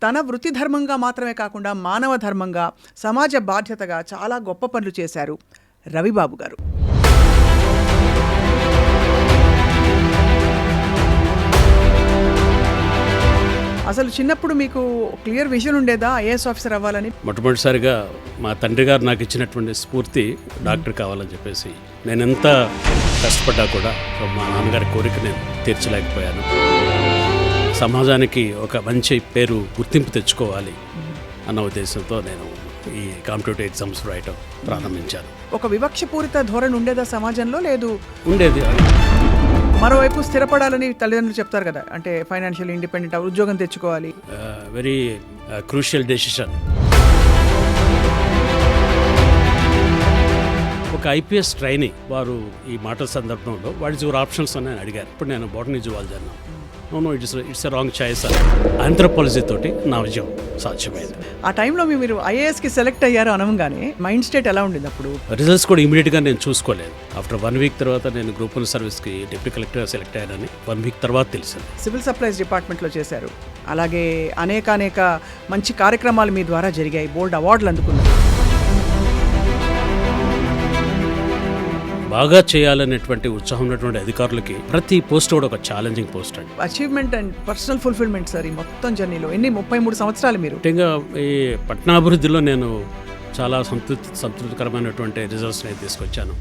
తన వృత్తి ధర్మంగా మాత్రమే కాకుండా మానవ ధర్మంగా, సమాజ బాధ్యతగా చాలా గొప్ప పనులు చేశారు రవిబాబు గారు. అసలు చిన్నప్పుడు మీకు క్లియర్ విజన్ ఉండేదా ఐఏఎస్ ఆఫీసర్ అవ్వాలని? మొట్టమొదటిసారిగా మా తండ్రి గారు నాకు ఇచ్చినటువంటి స్ఫూర్తి డాక్టర్ కావాలని చెప్పేసి. నేను ఎంత కష్టపడ్డా కూడా మా నాన్నగారి కోరిక నేను తీర్చలేకపోయాను. సమాజానికి ఒక మంచి పేరు, గుర్తింపు తెచ్చుకోవాలి అన్న ఉద్దేశంతో నేను ఈ కాంపిటేటివ్ ఎగ్జామ్స్ రాయటం ప్రారంభించాను. ఒక వివక్షపూరిత ధోరణి ఉండేదా సమాజంలో? లేదు, ఉండేది. మరోవైపు స్థిరపడాలని తల్లిదండ్రులు చెప్తారు కదా, అంటే ఫైనాన్షియల్ ఇండిపెండెంట్, ఉద్యోగం తెచ్చుకోవాలి. Very crucial decision. ఒక ఐపీఎస్ ట్రైనీ వారు ఈ మాట సందర్భంలో వాట్ ఇస్ యువర్ ఆప్షన్స్ అని అడిగారు. ఇప్పుడు నేను బోటనీ జువాలజీ అన్నాను. No it's a wrong choice. Anthropology తోటి నా విజయం సాధ్యమైంది. ఆ టైంలో మీరు ఐఏఎస్కి సెలెక్ట్ అయ్యారు అనగానే మైండ్ స్టేట్ ఎలా ఉండింది అప్పుడు? రిజల్ట్స్ కూడా ఇమీడియట్గా నేను చూసుకోలేదు. ఆఫ్టర్ 1 వీక్ తర్వాత నేను గ్రూప్ 1 సర్వీస్కి డిప్యూటీ కలెక్టర్గా సెలెక్ట్ అయ్యానని 1 వీక్ తర్వాత తెలిసింది. సివిల్ సప్లైస్ డిపార్ట్మెంట్లో చేశారు. అలాగే అనేక మంచి కార్యక్రమాలు మీ ద్వారా జరిగాయి, బోల్డ్ అవార్డులు అందుకున్నారు. బాగా చేయాలనేటువంటి ఉత్సాహం ఉన్నటువంటి అధికారులకి ప్రతి పోస్ట్ కూడా ఒక ఛాలెంజింగ్ పోస్ట్ అండి. Achievement and personal fulfilment sir ఈ మొత్తం జర్నీలో. 33 సంవత్సరాలు మీరు. ముఖ్యంగా ఈ పట్టణాభివృద్ధిలో నేను చాలా సంతృప్తికరమైనటువంటి రిజల్ట్స్ నేను తీసుకొచ్చాను.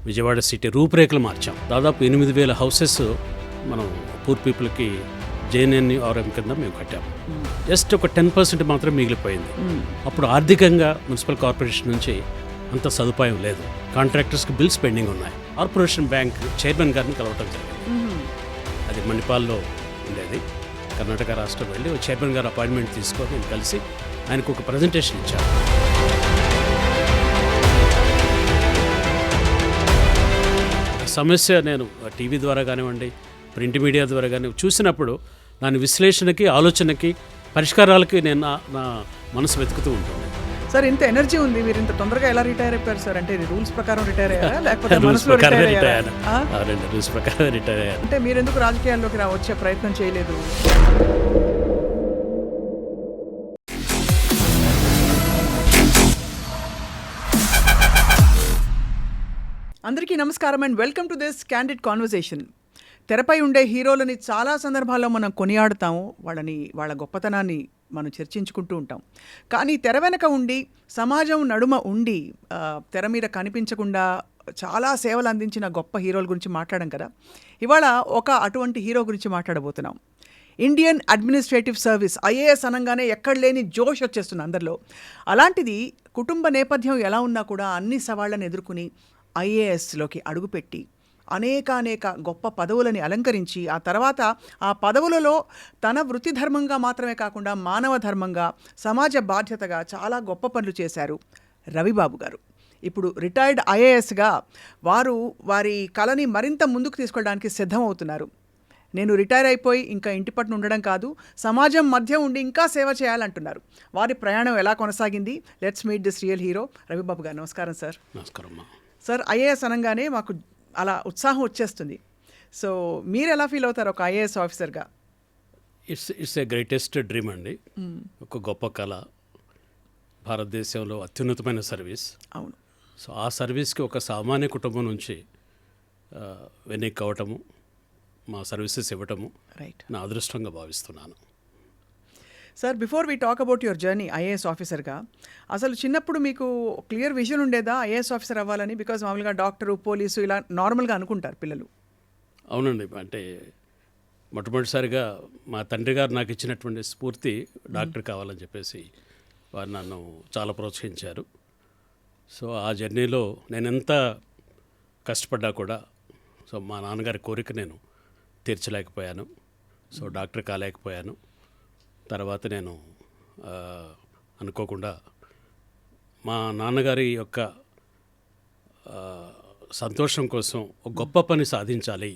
విజయవాడ సిటీ రూపురేఖలు మార్చాం. దాదాపు 8,000 హౌసెస్ మనం పూర్ పీపుల్కి JNNRM కింద మేము కట్టాము. జస్ట్ ఒక 10% మాత్రం మిగిలిపోయింది. అప్పుడు ఆర్థికంగా మున్సిపల్ కార్పొరేషన్ నుంచి అంత సదుపాయం లేదు. కాంట్రాక్టర్స్కి బిల్స్ పెండింగ్ ఉన్నాయి. కార్పొరేషన్ బ్యాంక్ చైర్మన్ గారిని కలవటం జరిగింది. అది మణిపాల్లో ఉండేది. కర్ణాటక రాష్ట్రం వెళ్ళి చైర్మన్ గారు అపాయింట్మెంట్ తీసుకొని నేను కలిసి ఆయనకు ఒక ప్రజెంటేషన్ ఇచ్చాను. సమస్య నేను టీవీ ద్వారా కానివ్వండి, ప్రింట్ మీడియా ద్వారా కానీ చూసినప్పుడు దాని విశ్లేషణకి, ఆలోచనకి, పరిష్కారాలకి నేను నా మనసు వెతుకుతూ ఉంటుంది. సార్ ఇంత ఎనర్జీ ఉంది, మీరు ఇంత తొందరగా ఎలా రిటైర్ అయిపోయారు సార్? అంటే రూల్స్ ప్రకారం రిటైర్ అయ్యారా లేకపోతే మనసులో రిటైర్ అయ్యారా? రూల్స్ ప్రకారం రిటైర్ అయ్యారు. అంటే మీరు ఎందుకు రాజకీయాల్లోకి వచ్చే ప్రయత్నం చేయలేదు? అందరికీ నమస్కారం and welcome to this candid conversation. తెరపై ఉండే హీరోలని చాలా సందర్భాల్లో మనం కొనియాడుతాము, వాళ్ళ గొప్పతనాన్ని మనం చర్చించుకుంటూ ఉంటాం. కానీ తెర వెనక ఉండి, సమాజం నడుమ ఉండి, తెర మీద కనిపించకుండా చాలా సేవలు అందించిన గొప్ప హీరోల గురించి మాట్లాడడం కదా. ఇవాళ అటువంటి హీరో గురించి మాట్లాడబోతున్నాం. ఇండియన్ అడ్మినిస్ట్రేటివ్ సర్వీస్, ఐఏఎస్ అనగానే ఎక్కడ లేని జోష్ వచ్చేస్తుంది అందరిలో. అలాంటిది కుటుంబ నేపథ్యం ఎలా ఉన్నా కూడా అన్ని సవాళ్లను ఎదుర్కొని ఐఏఎస్లోకి అడుగుపెట్టి అనేక గొప్ప పదవులని అలంకరించి, ఆ తర్వాత ఆ పదవులలో తన వృత్తి ధర్మంగా మాత్రమే కాకుండా మానవ ధర్మంగా, సమాజ బాధ్యతగా చాలా గొప్ప పనులు చేశారు రవిబాబు గారు. ఇప్పుడు రిటైర్డ్ ఐఏఎస్గా వారి కళని మరింత ముందుకు తీసుకెళ్ళడానికి సిద్ధమవుతున్నారు. నేను రిటైర్ అయిపోయి ఇంకా ఇంటి పట్టున ఉండడం కాదు, సమాజం మధ్య ఉండి ఇంకా సేవ చేయాలంటున్నారు. వారి ప్రయాణం ఎలా కొనసాగింది? Let's meet this real hero Ravibabu గారు. నమస్కారం సార్. నమస్కారం సార్. ఐఏఎస్ అనగానే మాకు అలా ఉత్సాహం వచ్చేస్తుంది. సో మీరు ఎలా ఫీల్ అవుతారు ఒక ఐఏఎస్ ఆఫీసర్గా? ఇట్స్ ఏ గ్రేటెస్ట్ డ్రీమ్ అండి. ఒక గొప్ప కళ, భారతదేశంలో అత్యున్నతమైన సర్వీస్. అవును. సో ఆ సర్వీస్కి ఒక సామాన్య కుటుంబం నుంచి వెనక్కి అవ్వటము, మా సర్వీసెస్ ఇవ్వటము రైట్, నా అదృష్టంగా భావిస్తున్నాను. Sir, before we talk about your journey IAS ఆఫీసర్గా, అసలు చిన్నప్పుడు మీకు క్లియర్ విజన్ ఉండేదా ఐఏఎస్ ఆఫీసర్ అవ్వాలని? బికాజ్ మామూలుగా డాక్టరు, పోలీసు ఇలా నార్మల్గా అనుకుంటారు పిల్లలు. అవునండి. అంటే మొట్టమొదటిసారిగా మా తండ్రి గారు నాకు ఇచ్చినటువంటి స్ఫూర్తి డాక్టర్ కావాలని చెప్పేసి వారు నన్ను చాలా ప్రోత్సహించారు. సో ఆ జర్నీలో నేను ఎంత కష్టపడ్డా కూడా మా నాన్నగారి కోరిక నేను తీర్చలేకపోయాను. So doctor కాలేకపోయాను. తర్వాత నేను అనుకోకుండా మా నాన్నగారి యొక్క సంతోషం కోసం ఒక గొప్ప పని సాధించాలి,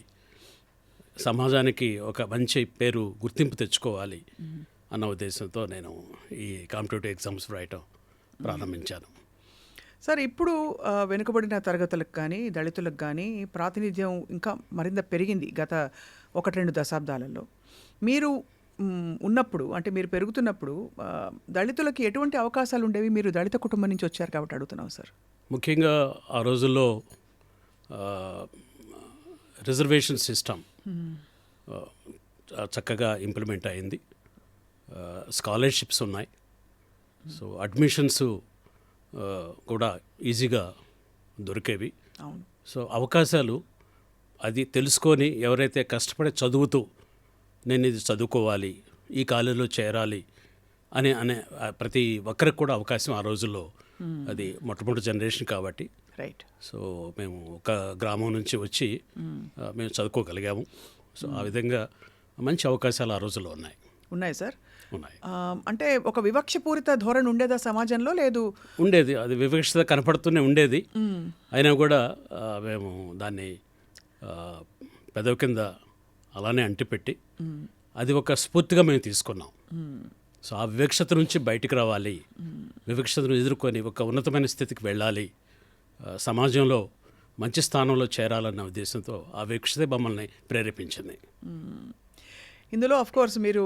సమాజానికి ఒక మంచి పేరు, గుర్తింపు తెచ్చుకోవాలి అన్న ఉద్దేశంతో నేను ఈ కాంపిటేటివ్ ఎగ్జామ్స్ రాయటం ప్రారంభించాను. సార్, ఇప్పుడు వెనుకబడిన తరగతులకు కానీ, దళితులకు కానీ ప్రాతినిధ్యం ఇంకా మరింత పెరిగింది గత 1-2 దశాబ్దాలలో. మీరు ఉన్నప్పుడు అంటే మీరు పెరుగుతున్నప్పుడు దళితులకి ఎటువంటి అవకాశాలు ఉండేవి? మీరు దళిత కుటుంబం నుంచి వచ్చారు కాబట్టి అడుగుతున్నాం సార్. ముఖ్యంగా ఆ రోజుల్లో రిజర్వేషన్ సిస్టమ్ చక్కగా ఇంప్లిమెంట్ అయింది. స్కాలర్షిప్స్ ఉన్నాయి. సో అడ్మిషన్స్ కూడా ఈజీగా దొరికేవి. అవును. సో అవకాశాలు అది తెలుసుకొని ఎవరైతే కష్టపడి చదువుతూ నేను ఇది చదువుకోవాలి, ఈ కాలేజీలో చేరాలి అనే ప్రతి ఒక్కరికి కూడా అవకాశం ఆ రోజుల్లో. అది మొట్టమొదటి జనరేషన్ కాబట్టి. రైట్. సో మేము ఒక గ్రామం నుంచి వచ్చి మేము చదువుకోగలిగాము. సో ఆ విధంగా మంచి అవకాశాలు ఆ రోజుల్లో ఉన్నాయి సార్. ఉన్నాయి. అంటే ఒక వివక్షపూరిత ధోరణి ఉండేదా సమాజంలో? లేదు, ఉండేది. అది వివక్షత కనపడుతూనే ఉండేది. అయినా కూడా మేము దాన్ని పెదవి కింద అలానే అంటిపెట్టి అది ఒక స్ఫూర్తిగా మేము తీసుకున్నాం. సో ఆ వివక్షత నుంచి బయటికి రావాలి, వివక్షతను ఎదుర్కొని ఒక ఉన్నతమైన స్థితికి వెళ్ళాలి, సమాజంలో మంచి స్థానంలో చేరాలన్న ఉద్దేశంతో ఆ వివక్షతే మమ్మల్ని ప్రేరేపించింది. ఇందులో ఆఫ్ కోర్స్ మీరు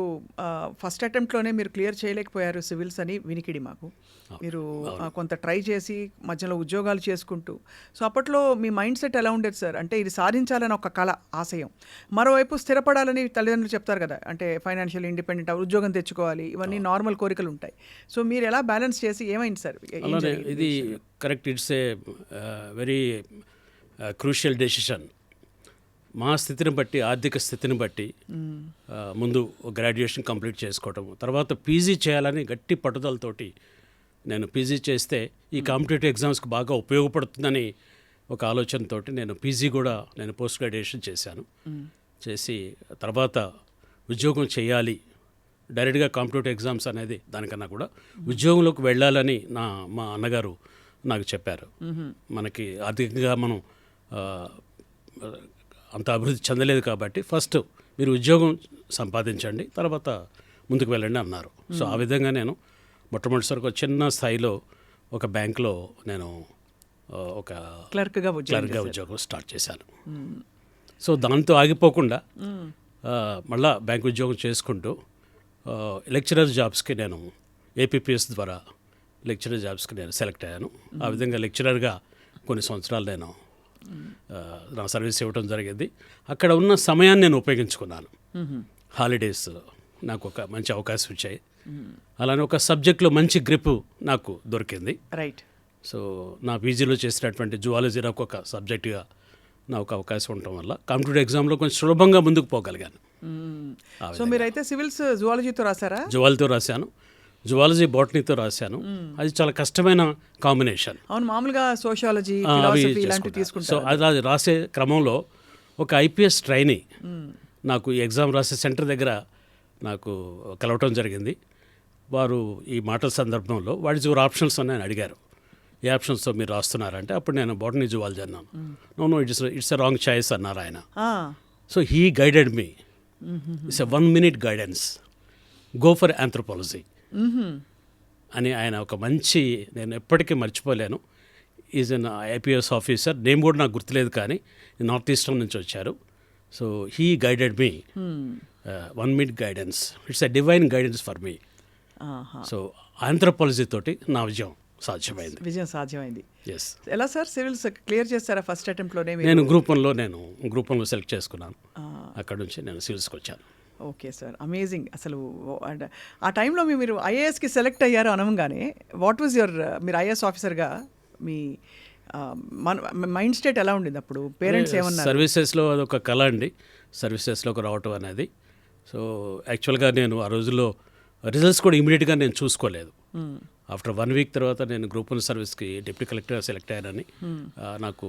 ఫస్ట్ అటెంప్ట్లోనే మీరు క్లియర్ చేయలేకపోయారు సివిల్స్ అని వినికిడి మాకు. మీరు కొంత ట్రై చేసి మధ్యలో ఉద్యోగాలు చేసుకుంటూ, సో అప్పట్లో మీ మైండ్ సెట్ ఎలా ఉండేది సార్? అంటే ఇది సాధించాలని ఒక కళ, ఆశయం, మరోవైపు స్థిరపడాలని తల్లిదండ్రులు చెప్తారు కదా, అంటే ఫైనాన్షియల్ ఇండిపెండెంట్, ఉద్యోగం తెచ్చుకోవాలి, ఇవన్నీ నార్మల్ కోరికలు ఉంటాయి. సో మీరు ఎలా బ్యాలెన్స్ చేసి ఏమైంది సార్? ఇది correct. It's a very crucial decision. మా స్థితిని బట్టి, ఆర్థిక స్థితిని బట్టి ముందు గ్రాడ్యుయేషన్ కంప్లీట్ చేసుకోవటం, తర్వాత పీజీ చేయాలని గట్టి పట్టుదలతోటి నేను పీజీ చేస్తే ఈ కాంపిటేటివ్ ఎగ్జామ్స్కి బాగా ఉపయోగపడుతుందని ఒక ఆలోచనతోటి నేను పీజీ కూడా నేను పోస్ట్ గ్రాడ్యుయేషన్ చేశాను. చేసి తర్వాత ఉద్యోగం చేయాలి, డైరెక్ట్గా కాంపిటేటివ్ ఎగ్జామ్స్ అనేది దానికన్నా కూడా ఉద్యోగంలోకి వెళ్ళాలని మా అన్నగారు నాకు చెప్పారు. మనకి ఆర్థికంగా మనం అంత అభివృద్ధి చెందలేదు కాబట్టి ఫస్ట్ మీరు ఉద్యోగం సంపాదించండి, తర్వాత ముందుకు వెళ్ళండి అన్నారు. సో ఆ విధంగా నేను మొట్టమొదటిసారి ఒక చిన్న స్థాయిలో ఒక బ్యాంక్లో నేను ఒక క్లర్క్గా ఉద్యోగం స్టార్ట్ చేశాను. సో దాంతో ఆగిపోకుండా మళ్ళా బ్యాంక్ ఉద్యోగం చేసుకుంటూ లెక్చరర్ జాబ్స్కి నేను ఏపీపీఎస్ ద్వారా లెక్చరర్ జాబ్స్కి నేను సెలెక్ట్ అయ్యాను. ఆ విధంగా లెక్చరర్గా కొన్ని సంవత్సరాలు నేను నా సర్వీస్ ఇవ్వడం జరిగింది. అక్కడ ఉన్న సమయాన్ని నేను ఉపయోగించుకున్నాను. హాలిడేస్ నాకు ఒక మంచి అవకాశం వచ్చాయి. అలానే ఒక సబ్జెక్ట్లో మంచి గ్రిప్ నాకు దొరికింది. రైట్. సో నా పీజీలో చేసినటువంటి జువాలజీ నాకు ఒక సబ్జెక్టుగా నాకు అవకాశం ఉండటం వల్ల కాంపిటేటివ్ ఎగ్జామ్లో కొంచెం సులభంగా ముందుకు పోగలిగాను. సో మీరైతే సివిల్స్ జువాలజీతో రాశారా? జువాలజీతో రాశాను, జువాలజీ బాటనీతో రాశాను. అది చాలా కష్టమైన కాంబినేషన్. అవును, మామూలుగా సోషియాలజీ, ఫిలాసఫీ ఇలాంటివి తీసుకుంటారు. సో అది రాసే క్రమంలో ఒక ఐపీఎస్ ట్రైనీ నాకు ఈ ఎగ్జామ్ రాసే సెంటర్ దగ్గర నాకు కలవటం జరిగింది. వారు ఈ మాటల సందర్భంలో వాటి జూర్ ఆప్షన్స్ అని అడిగారు. ఏ ఆప్షన్స్తో మీరు రాస్తున్నారంటే అప్పుడు నేను బాటనీ జువాలజీ అన్నాను. No it's a wrong choice అన్నారు ఆయన. So he guided me. It's a 1 minute guidance, go for anthropology అని ఆయన ఒక మంచి, నేను ఎప్పటికీ మర్చిపోలేను. Is an IPS officer, name కూడా నాకు గుర్తులేదు కానీ నార్త్ ఈస్టర్న్ నుంచి వచ్చారు. So he guided me 1 minute guidance. It's a divine guidance for me. So anthropology తోటి నా విజయం సాధ్యమైంది. ఎస్. ఎలా సార్ సివిల్స్ క్లియర్ చేస్తారా ఫస్ట్ అటెంప్ట్లోనే? నేను గ్రూప్ వన్లో సెలెక్ట్ చేసుకున్నాను. అక్కడ నుంచి నేను సివిల్స్కి వచ్చాను. Okay sir, amazing. అసలు ఆ టైంలో మీరు ఐఏఎస్కి సెలెక్ట్ అయ్యారు అనగానే వాట్ వాజ్ యువర్, మీరు ఐఏఎస్ ఆఫీసర్గా మీ మైండ్ స్టేట్ ఎలా ఉండింది అప్పుడు? పేరెంట్స్ ఏమన్నారు? సర్వీసెస్లో అదొక కళ అండి, సర్వీసెస్లోకి రావటం అనేది. సో యాక్చువల్గా నేను ఆ రోజుల్లో రిజల్ట్స్ కూడా ఇమీడియట్గా నేను చూసుకోలేదు. ఆఫ్టర్ 1 week తర్వాత నేను గ్రూప్ 1 సర్వీస్కి డిప్యూటీ కలెక్టర్గా సెలెక్ట్ అయ్యానని నాకు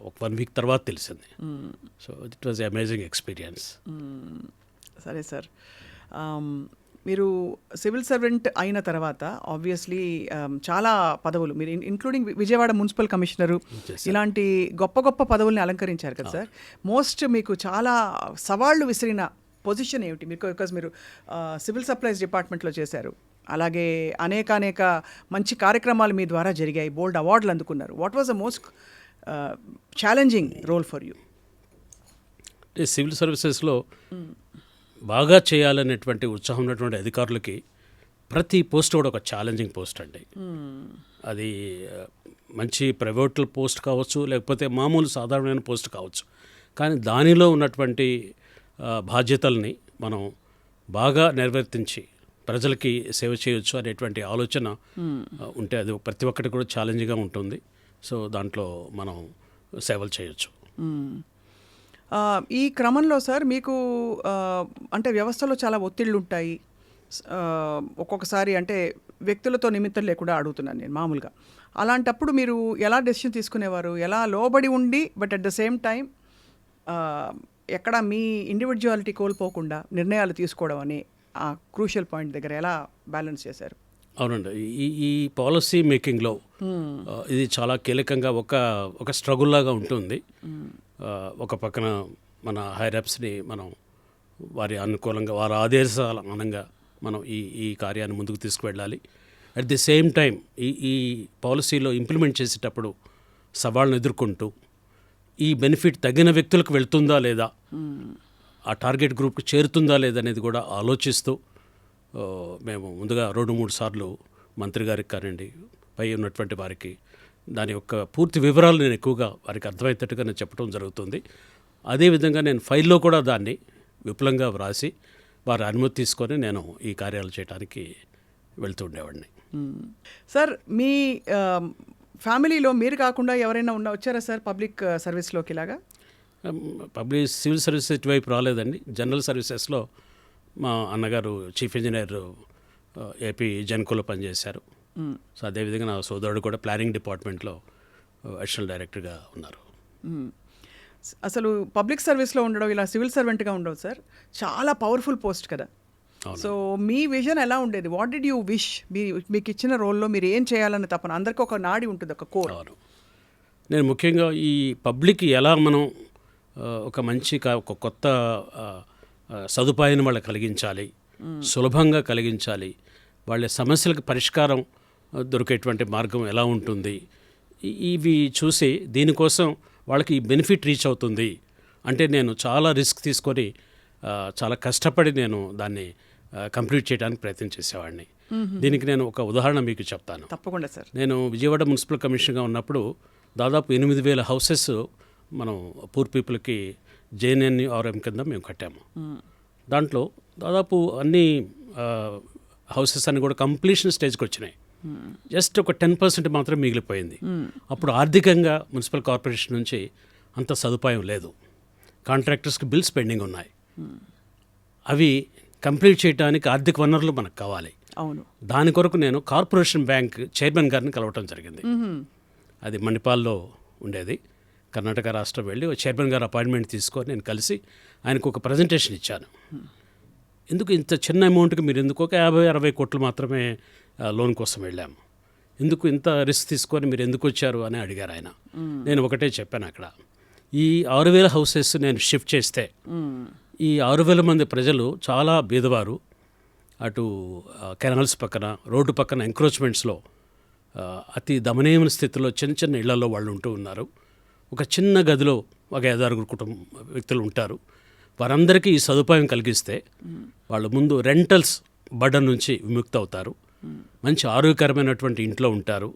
ఒక 1 week తర్వాత తెలిసింది. So it was amazing experience. సరే సార్, మీరు సివిల్ సర్వెంట్ అయిన తర్వాత ఆబ్వియస్లీ చాలా పదవులు, మీరు ఇంక్లూడింగ్ విజయవాడ మున్సిపల్ కమిషనరు, ఇలాంటి గొప్ప గొప్ప పదవుల్ని అలంకరించారు కదా సార్. మోస్ట్ మీకు చాలా సవాళ్ళు విసిరిన పొజిషన్ ఏమిటి? బికాజ్ మీరు సివిల్ సప్లైస్ డిపార్ట్మెంట్లో చేశారు, అలాగే అనేక మంచి కార్యక్రమాలు మీ ద్వారా జరిగాయి, బోల్డ్ అవార్డులు అందుకున్నారు. What was the most challenging role for you? Civil సర్వీసెస్లో బాగా చేయాలనేటువంటి ఉత్సాహం ఉన్నటువంటి అధికారులకి ప్రతి పోస్ట్ కూడా ఒక ఛాలెంజింగ్ పోస్ట్ అండి. అది మంచి ప్రైవేట్ పోస్ట్ కావచ్చు, లేకపోతే మామూలు సాధారణమైన పోస్ట్ కావచ్చు. కానీ దానిలో ఉన్నటువంటి బాధ్యతల్ని మనం బాగా నిర్వర్తించి ప్రజలకి సేవ చేయొచ్చు అనేటువంటి ఆలోచన ఉంటే అది ప్రతి ఒక్కటి కూడా ఛాలెంజ్గా ఉంటుంది. సో దాంట్లో మనం సేవలు చేయొచ్చు. ఈ క్రమంలో సార్ మీకు అంటే వ్యవస్థలో చాలా ఒత్తిళ్ళు ఉంటాయి. ఒక్కొక్కసారి అంటే వ్యక్తులతో నిమిత్తం లేకుండా అడుగుతున్నాను నేను మామూలుగా. అలాంటప్పుడు మీరు ఎలా డెసిషన్ తీసుకునేవారు? ఎలా లోబడి ఉండి but at the same time ఎక్కడ మీ ఇండివిజువాలిటీ కోల్పోకుండా నిర్ణయాలు తీసుకోవడం అనే ఆ క్రూషియల్ పాయింట్ దగ్గర ఎలా బ్యాలెన్స్ చేశారు? అవునండి, ఈ పాలసీ మేకింగ్లో ఇది చాలా కీలకంగా ఒక స్ట్రగుల్ లాగా ఉంటుంది. ఒక పక్కన మన హైరప్స్ని మనం వారి అనుకూలంగా వారి ఆదేశాల అనంగా మనం ఈ కార్యాన్ని ముందుకు తీసుకువెళ్ళాలి. అట్ ది సేమ్ టైం ఈ పాలసీలో ఇంప్లిమెంట్ చేసేటప్పుడు సవాళ్ళను ఎదుర్కొంటూ ఈ బెనిఫిట్ తగిన వ్యక్తులకు వెళ్తుందా లేదా, ఆ టార్గెట్ గ్రూప్కి చేరుతుందా లేదా అనేది కూడా ఆలోచిస్తూ మేము ముందుగా 2-3 సార్లు మంత్రి గారికి కానివ్వండి, పై ఉన్నటువంటి వారికి దాని యొక్క పూర్తి వివరాలు నేను ఎక్కువగా వారికి అర్థమయ్యేటట్టుగా నేను చెప్పడం జరుగుతుంది. అదేవిధంగా నేను ఫైల్లో కూడా దాన్ని విపులంగా వ్రాసి వారి అనుమతి తీసుకొని నేను ఈ కార్యాలు చేయడానికి వెళ్తూ ఉండేవాడిని. సార్ మీ ఫ్యామిలీలో మీరు కాకుండా ఎవరైనా వచ్చారా సార్ పబ్లిక్ సర్వీస్లోకి ఇలాగా? పబ్లిక్ సివిల్ సర్వీసెస్ ఇటువైపు రాలేదండి. జనరల్ సర్వీసెస్లో మా అన్నగారు చీఫ్ ఇంజనీర్ ఏపీ జెన్కోలో పనిచేశారు. సో అదేవిధంగా నా సోదరుడు కూడా ప్లానింగ్ డిపార్ట్మెంట్లో అడిషనల్ డైరెక్టర్గా ఉన్నారు. అసలు పబ్లిక్ సర్వీస్లో ఉండడం, ఇలా సివిల్ సర్వెంట్గా ఉండవు సార్, చాలా పవర్ఫుల్ పోస్ట్ కదా. సో మీ విజన్ ఎలా ఉండేది? What did you wish? మీకు ఇచ్చిన రోల్లో మీరు ఏం చేయాలని తప్పన అందరికీ ఒక నాడి ఉంటుంది, ఒక కోర్. నేను ముఖ్యంగా ఈ పబ్లిక్ ఎలా మనం ఒక మంచి ఒక కొత్త సదుపాయాన్ని వాళ్ళకి కలిగించాలి, సులభంగా కలిగించాలి, వాళ్ళ సమస్యలకు పరిష్కారం దొరికేటువంటి మార్గం ఎలా ఉంటుంది, ఇవి చూసి దీనికోసం వాళ్ళకి ఈ బెనిఫిట్ రీచ్ అవుతుంది అంటే నేను చాలా రిస్క్ తీసుకొని చాలా కష్టపడి నేను దాన్ని కంప్లీట్ చేయడానికి ప్రయత్నం చేసేవాడిని. దీనికి నేను ఒక ఉదాహరణ మీకు చెప్తాను. తప్పకుండా సార్. నేను విజయవాడ మున్సిపల్ కమిషనర్గా ఉన్నప్పుడు దాదాపు 8,000 హౌసెస్ మనం పూర్ పీపుల్కి JNNRM కింద మేము కట్టాము. దాంట్లో దాదాపు అన్ని హౌసెస్ అన్ని కూడా కంప్లీషన్ స్టేజ్కి వచ్చినాయి. జస్ట్ ఒక 10% మాత్రం మిగిలిపోయింది. అప్పుడు ఆర్థికంగా మున్సిపల్ కార్పొరేషన్ నుంచి అంత సదుపాయం లేదు. కాంట్రాక్టర్స్కి బిల్స్ పెండింగ్ ఉన్నాయి. అవి కంప్లీట్ చేయడానికి ఆర్థిక వనరులు మనకు కావాలి. అవును. దాని కొరకు నేను కార్పొరేషన్ బ్యాంక్ చైర్మన్ గారిని కలవటం జరిగింది. అది మణిపాల్లో ఉండేది. కర్ణాటక రాష్ట్రం వెళ్ళి చైర్మన్ గారు అపాయింట్మెంట్ తీసుకొని నేను కలిసి ఆయనకు ఒక ప్రజెంటేషన్ ఇచ్చాను. ఎందుకు ఇంత చిన్న అమౌంట్కి మీరు ఎందుకు ఒక 50-60 కోట్లు మాత్రమే లోన్ కోసం వెళ్ళాము, ఎందుకు ఇంత రిస్క్ తీసుకొని మీరు ఎందుకు వచ్చారు అని అడిగారు ఆయన. నేను ఒకటే చెప్పాను, అక్కడ ఈ 6,000 హౌసెస్ నేను షిఫ్ట్ చేస్తే ఈ 6,000 మంది ప్రజలు చాలా బీదవారు. అటు కెనాల్స్ పక్కన, రోడ్డు పక్కన ఎంక్రోచ్మెంట్స్లో అతి దమనీయమైన స్థితిలో చిన్న చిన్న ఇళ్లలో వాళ్ళు ఉంటూ ఉన్నారు. ఒక చిన్న గదిలో ఒక 5-6 కుటుంబ వ్యక్తులు ఉంటారు. వారందరికీ ఈ సదుపాయం కలిగిస్తే వాళ్ళు ముందు రెంటల్స్ బర్డన్ నుంచి విముక్తి అవుతారు, మంచి ఆరోగ్యకరమైనటువంటి ఇంట్లో ఉంటారు,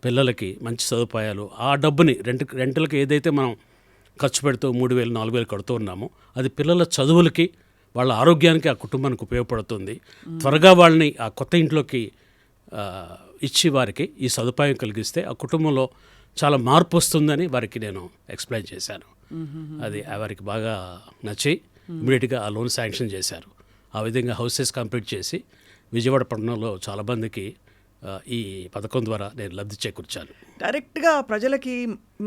పిల్లలకి మంచి సదుపాయాలు, ఆ డబ్బుని రెంటల్కి ఏదైతే మనం ఖర్చు పెడుతూ 3,000-4,000 కడుతూ ఉన్నామో అది పిల్లల చదువులకి, వాళ్ళ ఆరోగ్యానికి, ఆ కుటుంబానికి ఉపయోగపడుతుంది. త్వరగా వాళ్ళని ఆ కొత్త ఇంట్లోకి ఇచ్చి వారికి ఈ సదుపాయం కలిగిస్తే ఆ కుటుంబంలో చాలా మార్పు వస్తుందని వారికి నేను ఎక్స్ప్లెయిన్ చేశాను. అది వారికి బాగా నచ్చి ఇమీడియట్గా ఆ లోన్ శాంక్షన్ చేశారు. ఆ విధంగా హౌసెస్ కంప్లీట్ చేసి విజయవాడ పట్టణంలో చాలామందికి ఈ పథకం ద్వారా నేను లబ్ధి చేకూర్చాను. డైరెక్ట్గా ప్రజలకి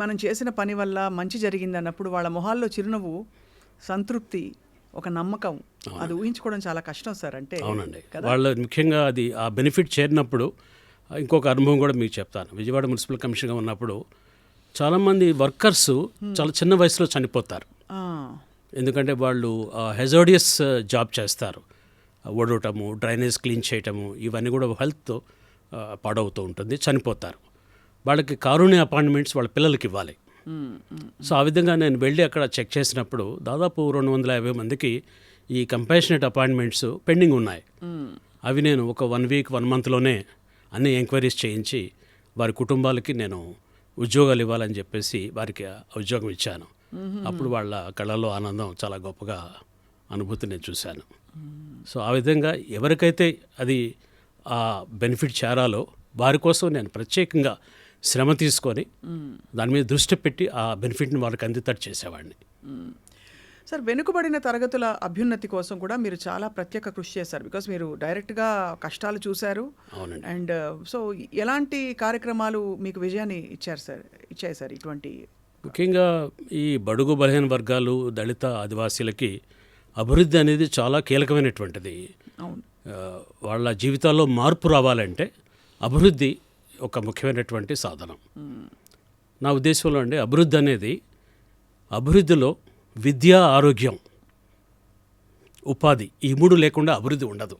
మనం చేసిన పని వల్ల మంచి జరిగింది అన్నప్పుడు వాళ్ళ మొహాల్లో చిరునవ్వు, సంతృప్తి, ఒక నమ్మకం, అది ఊహించుకోవడం చాలా కష్టం సార్. అంటే అవునండి, వాళ్ళ ముఖ్యంగా అది ఆ బెనిఫిట్ చేరినప్పుడు ఇంకొక అనుభవం కూడా మీకు చెప్తాను. విజయవాడ మున్సిపల్ కమిషనర్గా ఉన్నప్పుడు చాలామంది వర్కర్స్ చాలా చిన్న వయసులో చనిపోతారు. ఎందుకంటే వాళ్ళు హెజార్డియస్ జాబ్ చేస్తారు. ఓడవటము, డ్రైనేజ్ క్లీన్ చేయటము, ఇవన్నీ కూడా హెల్త్ పాడవుతూ ఉంటుంది, చనిపోతారు. వాళ్ళకి కారుణ్య అపాయింట్మెంట్స్ వాళ్ళ పిల్లలకి ఇవ్వాలి. సో ఆ విధంగా నేను వెళ్ళి అక్కడ చెక్ చేసినప్పుడు దాదాపు 250 మందికి ఈ కంపాషనేట్ అపాయింట్మెంట్స్ పెండింగ్ ఉన్నాయి. అవి నేను ఒక 1 వీక్ 1 మంత్లోనే అన్ని ఎంక్వైరీస్ చేయించి వారి కుటుంబాలకి నేను ఉద్యోగాలు ఇవ్వాలని చెప్పేసి వారికి ఉద్యోగం ఇచ్చాను. అప్పుడు వాళ్ళ కళ్ళల్లో ఆనందం చాలా గొప్పగా అనుభూతి నేను చూశాను. సో ఆ విధంగా ఎవరికైతే అది ఆ బెనిఫిట్ చేరాలో వారి కోసం నేను ప్రత్యేకంగా శ్రమ తీసుకొని దాని మీద దృష్టి పెట్టి ఆ బెనిఫిట్ని వాళ్ళకి అందేటట్టు చేసేవాడిని. సార్, వెనుకబడిన తరగతుల అభ్యున్నతి కోసం కూడా మీరు చాలా ప్రత్యేక కృషి చేశారు. బికాస్ మీరు డైరెక్ట్గా కష్టాలు చూశారు. అవునండి. అండ్ సో ఎలాంటి కార్యక్రమాలు మీకు విజయాన్ని ఇచ్చాయి సార్ ఇటువంటి? ముఖ్యంగా ఈ బడుగు బలహీన వర్గాలు, దళిత, ఆదివాసీలకి అభివృద్ధి అనేది చాలా కీలకమైనటువంటిది. అవును. వాళ్ళ జీవితాల్లో మార్పు రావాలంటే అభివృద్ధి ఒక ముఖ్యమైనటువంటి సాధనం. నా ఉద్దేశంలో అండి, అభివృద్ధి అనేది అభివృద్ధిలో విద్య, ఆరోగ్యం, ఉపాధి, ఈ 3 లేకుండా అభివృద్ధి ఉండదు.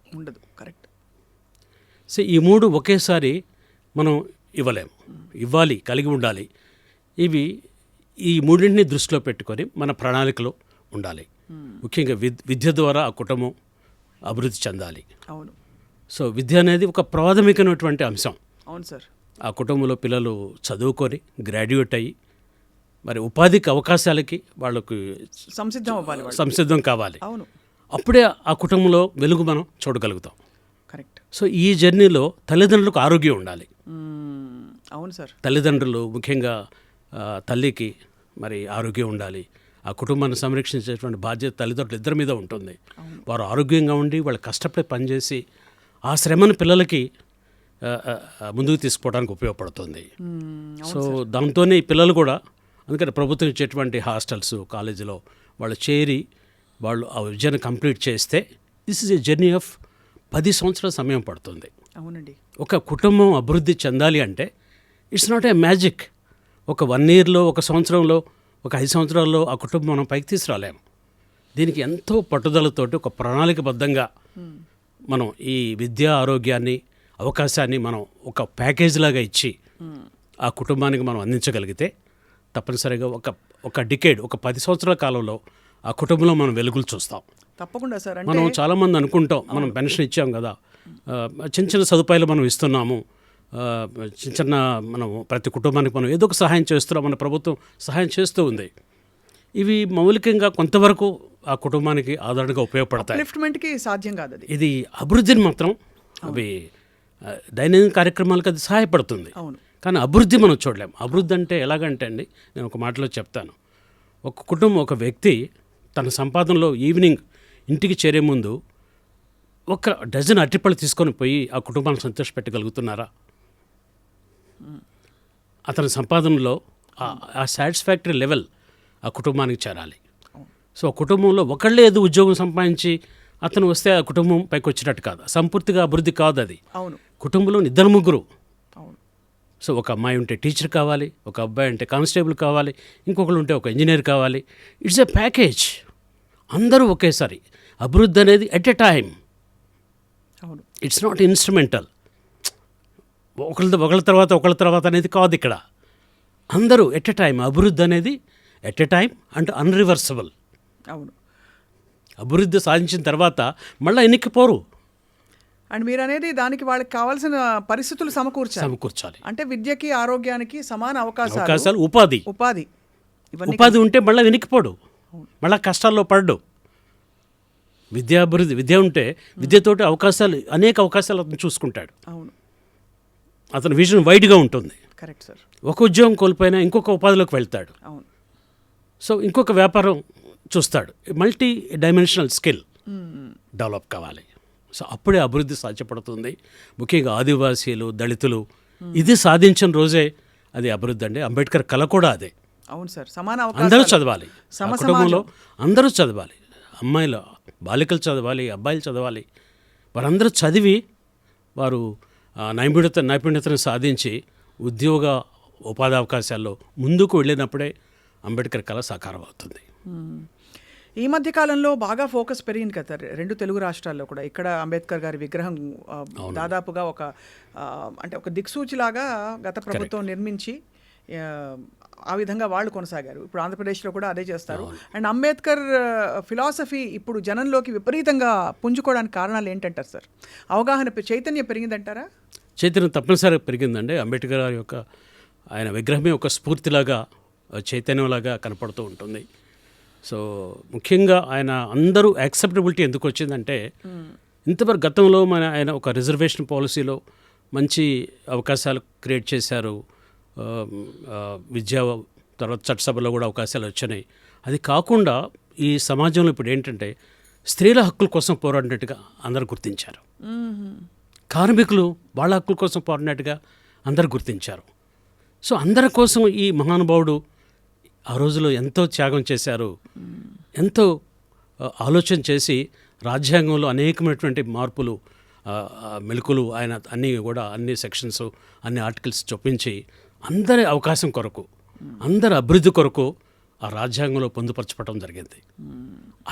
కరెక్ట్. సో ఈ 3 ఒకేసారి మనం ఇవ్వలేము. ఇవ్వాలి, కలిగి ఉండాలి. ఇవి ఈ 3ని దృష్టిలో పెట్టుకొని మన ప్రణాళికలో ఉండాలి. ముఖ్యంగా విద్య ద్వారా ఆ కుటుంబం అభివృద్ధి చెందాలి. అవును. సో విద్య అనేది ఒక ప్రాథమికమైనటువంటి అంశం. అవును సార్. ఆ కుటుంబంలో పిల్లలు చదువుకొని గ్రాడ్యుయేట్ అయ్యి మరి ఉపాధికి అవకాశాలకి వాళ్ళకి సంసిద్ధం కావాలి. అవును. అప్పుడే ఆ కుటుంబంలో వెలుగు మనం చూడగలుగుతాం. కరెక్ట్. సో ఈ జర్నీలో తల్లిదండ్రులకు ఆరోగ్యం ఉండాలి. అవును సార్. తల్లిదండ్రులు ముఖ్యంగా తల్లికి మరి ఆరోగ్యం ఉండాలి. ఆ కుటుంబాన్ని సంరక్షించేటువంటి బాధ్యత తల్లిదండ్రులు ఇద్దరి మీద ఉంటుంది. వారు ఆరోగ్యంగా ఉండి వాళ్ళు కష్టపడి పనిచేసి ఆ శ్రమను పిల్లలకి ముందుకు తీసుకుపోవడానికి ఉపయోగపడుతుంది. సో దాంతోనే ఈ పిల్లలు కూడా, అందుకని ప్రభుత్వం ఇచ్చేటువంటి హాస్టల్స్, కాలేజీలో వాళ్ళు చేరి వాళ్ళు ఆ విద్యను కంప్లీట్ చేస్తే this is a journey of 10 సంవత్సరాల సమయం పడుతుంది. అవునండి. ఒక కుటుంబం అభివృద్ధి చెందాలి అంటే ఇట్స్ నాట్ ఏ మ్యాజిక్. ఒక 1 ఇయర్లో, 1 సంవత్సరంలో, ఒక 5 సంవత్సరాల్లో ఆ కుటుంబం మనం పైకి తీసుకురాలేము. దీనికి ఎంతో పట్టుదలతోటి ఒక ప్రణాళికబద్ధంగా మనం ఈ విద్యా, ఆరోగ్యాన్ని, అవకాశాన్ని మనం ఒక ప్యాకేజ్ లాగా ఇచ్చి ఆ కుటుంబానికి మనం అందించగలిగితే తప్పనిసరిగా ఒక డికేడ్, ఒక 10 సంవత్సరాల కాలంలో ఆ కుటుంబంలో మనం వెలుగులు చూస్తాం. తప్పకుండా సార్. మనం చాలామంది అనుకుంటాం మనం పెన్షన్ ఇచ్చాం కదా, చిన్న చిన్న సదుపాయాలు మనం ఇస్తున్నాము, చిన్న మనం ప్రతి కుటుంబానికి మనం ఏదో ఒక సహాయం చేస్తున్నాం, మన ప్రభుత్వం సహాయం చేస్తూ ఉంది. ఇవి మౌలికంగా కొంతవరకు ఆ కుటుంబానికి ఆదరణగా ఉపయోగపడతాయి. లిఫ్ట్మెంట్కి సాధ్యం కాదు అది. ఇది అభివృద్ధిని మాత్రం అవి దైనందిన కార్యక్రమాలకు అది సహాయపడుతుంది. అవును. కానీ అభివృద్ధి మనం చూడలేము. అభివృద్ధి అంటే ఎలాగంటే అండి, నేను ఒక మాటలో చెప్తాను. ఒక కుటుంబం, ఒక వ్యక్తి తన సంపాదనలో ఈవినింగ్ ఇంటికి చేరే ముందు 1 డజన్ అరటిపళ్ళు తీసుకొని పోయి ఆ కుటుంబాన్ని సంతోషపెట్టగలుగుతున్నారా? అతని సంపాదనలో ఆ సాటిస్ఫాక్టరీ లెవెల్ ఆ కుటుంబానికి చేరాలి. సో ఆ కుటుంబంలో ఒకళ్ళే ఏదో ఉద్యోగం సంపాదించి అతను వస్తే ఆ కుటుంబం పైకి వచ్చినట్టు కాదు, సంపూర్తిగా అభివృద్ధి కాదు అది. అవును. కుటుంబంలో 2 ముగ్గురు. అవును. సో ఒక అమ్మాయి ఉంటే టీచర్ కావాలి, ఒక అబ్బాయి ఉంటే కానిస్టేబుల్ కావాలి, ఇంకొకరు ఉంటే ఒక ఇంజనీర్ కావాలి. It's a package. అందరూ ఒకేసారి. అభివృద్ధి అనేది ఎట్ ఎ టైం. అవును. It's not instrumental. ఒకళ్ళ తర్వాత అనేది కాదు ఇక్కడ. అందరూ ఎట్ ఎ టైం. అభివృద్ధి అనేది ఎట్ ఎ టైం అండ్ అన్రివర్సబుల్. అవును. అభివృద్ధి సాధించిన తర్వాత మళ్ళీ ఎన్నికపోరు. అండ్ మీరు అనేది దానికి వాళ్ళకి కావాల్సిన పరిస్థితులు సమకూర్చాలి. అంటే విద్యకి, ఆరోగ్యానికి సమాన అవకాశాలు, ఉపాధి ఉంటే మళ్ళీ వెనక్కిపోడు, మళ్ళీ కష్టాల్లో పడ్డు. విద్య ఉంటే విద్యతోటి అనేక అవకాశాలు అతను చూసుకుంటాడు. అవును. అతని విజన్ వైడ్గా ఉంటుంది. Correct sir. ఒక ఉద్యోగం కోల్పోయినా ఇంకొక ఉపాధిలోకి వెళ్తాడు. అవును. సో ఇంకొక వ్యాపారం చూస్తాడు. మల్టీ డైమెన్షనల్ స్కిల్ డెవలప్ కావాలి. సో అప్పుడే అభివృద్ధి సాధ్యపడుతుంది. ముఖ్యంగా ఆదివాసీలు, దళితులు ఇది సాధించిన రోజే అది అభివృద్ధి అండి. అంబేద్కర్ కళ కూడా అదే. అవును సార్. సమాన అందరూ చదవాలి, కుటుంబంలో అందరూ చదవాలి. అమ్మాయిలు, బాలికలు చదవాలి, అబ్బాయిలు చదవాలి. వారందరూ చదివి వారు నైపుణ్యతను సాధించి ఉద్యోగ, ఉపాధి అవకాశాల్లో ముందుకు వెళ్ళినప్పుడే అంబేద్కర్ కళ సాకారం అవుతుంది. ఈ మధ్య కాలంలో బాగా ఫోకస్ పెరిగింది కదా 2 తెలుగు రాష్ట్రాల్లో కూడా. ఇక్కడ అంబేద్కర్ గారి విగ్రహం దాదాపుగా ఒక దిక్సూచిలాగా గత ప్రభుత్వం నిర్మించి ఆ విధంగా వాళ్ళు కొనసాగారు. ఇప్పుడు ఆంధ్రప్రదేశ్లో కూడా అదే చేస్తారు. అండ్ అంబేద్కర్ ఫిలాసఫీ ఇప్పుడు జనంలోకి విపరీతంగా పుంజుకోవడానికి కారణాలు ఏంటంటారు సార్? అవగాహన చైతన్యం పెరిగిందంటారా? చైతన్యం తప్పనిసరిగా పెరిగిందండి. అంబేద్కర్ గారి యొక్క ఆయన విగ్రహమే ఒక స్ఫూర్తిలాగా చైతన్యంలాగా కనపడుతూ ఉంటుంది. సో ముఖ్యంగా ఆయన అందరూ యాక్సెప్టబిలిటీ ఎందుకు వచ్చిందంటే ఇంతవరకు గతంలో ఆయన ఒక రిజర్వేషన్ పాలసీలో మంచి అవకాశాలు క్రియేట్ చేశారు. విద్యా తర్వాత చట్టసభలో కూడా అవకాశాలు వచ్చినాయి. అది కాకుండా ఈ సమాజంలో ఇప్పుడు ఏంటంటే స్త్రీల హక్కుల కోసం పోరాడినట్టుగా అందరూ గుర్తించారు. కార్మికులు వాళ్ళ హక్కుల కోసం పోరాడినట్టుగా అందరూ గుర్తించారు. సో అందరి కోసం ఈ మహానుభావుడు ఆ రోజులో ఎంతో త్యాగం చేశారు. ఎంతో ఆలోచన చేసి రాజ్యాంగంలో అనేకమైనటువంటి మార్పులు మెలకులు ఆయన అన్ని సెక్షన్స్ అన్ని ఆర్టికల్స్ చొప్పించి అందరి అవకాశం కొరకు అందరి అభివృద్ధి కొరకు ఆ రాజ్యాంగంలో పొందుపరచడం జరిగింది.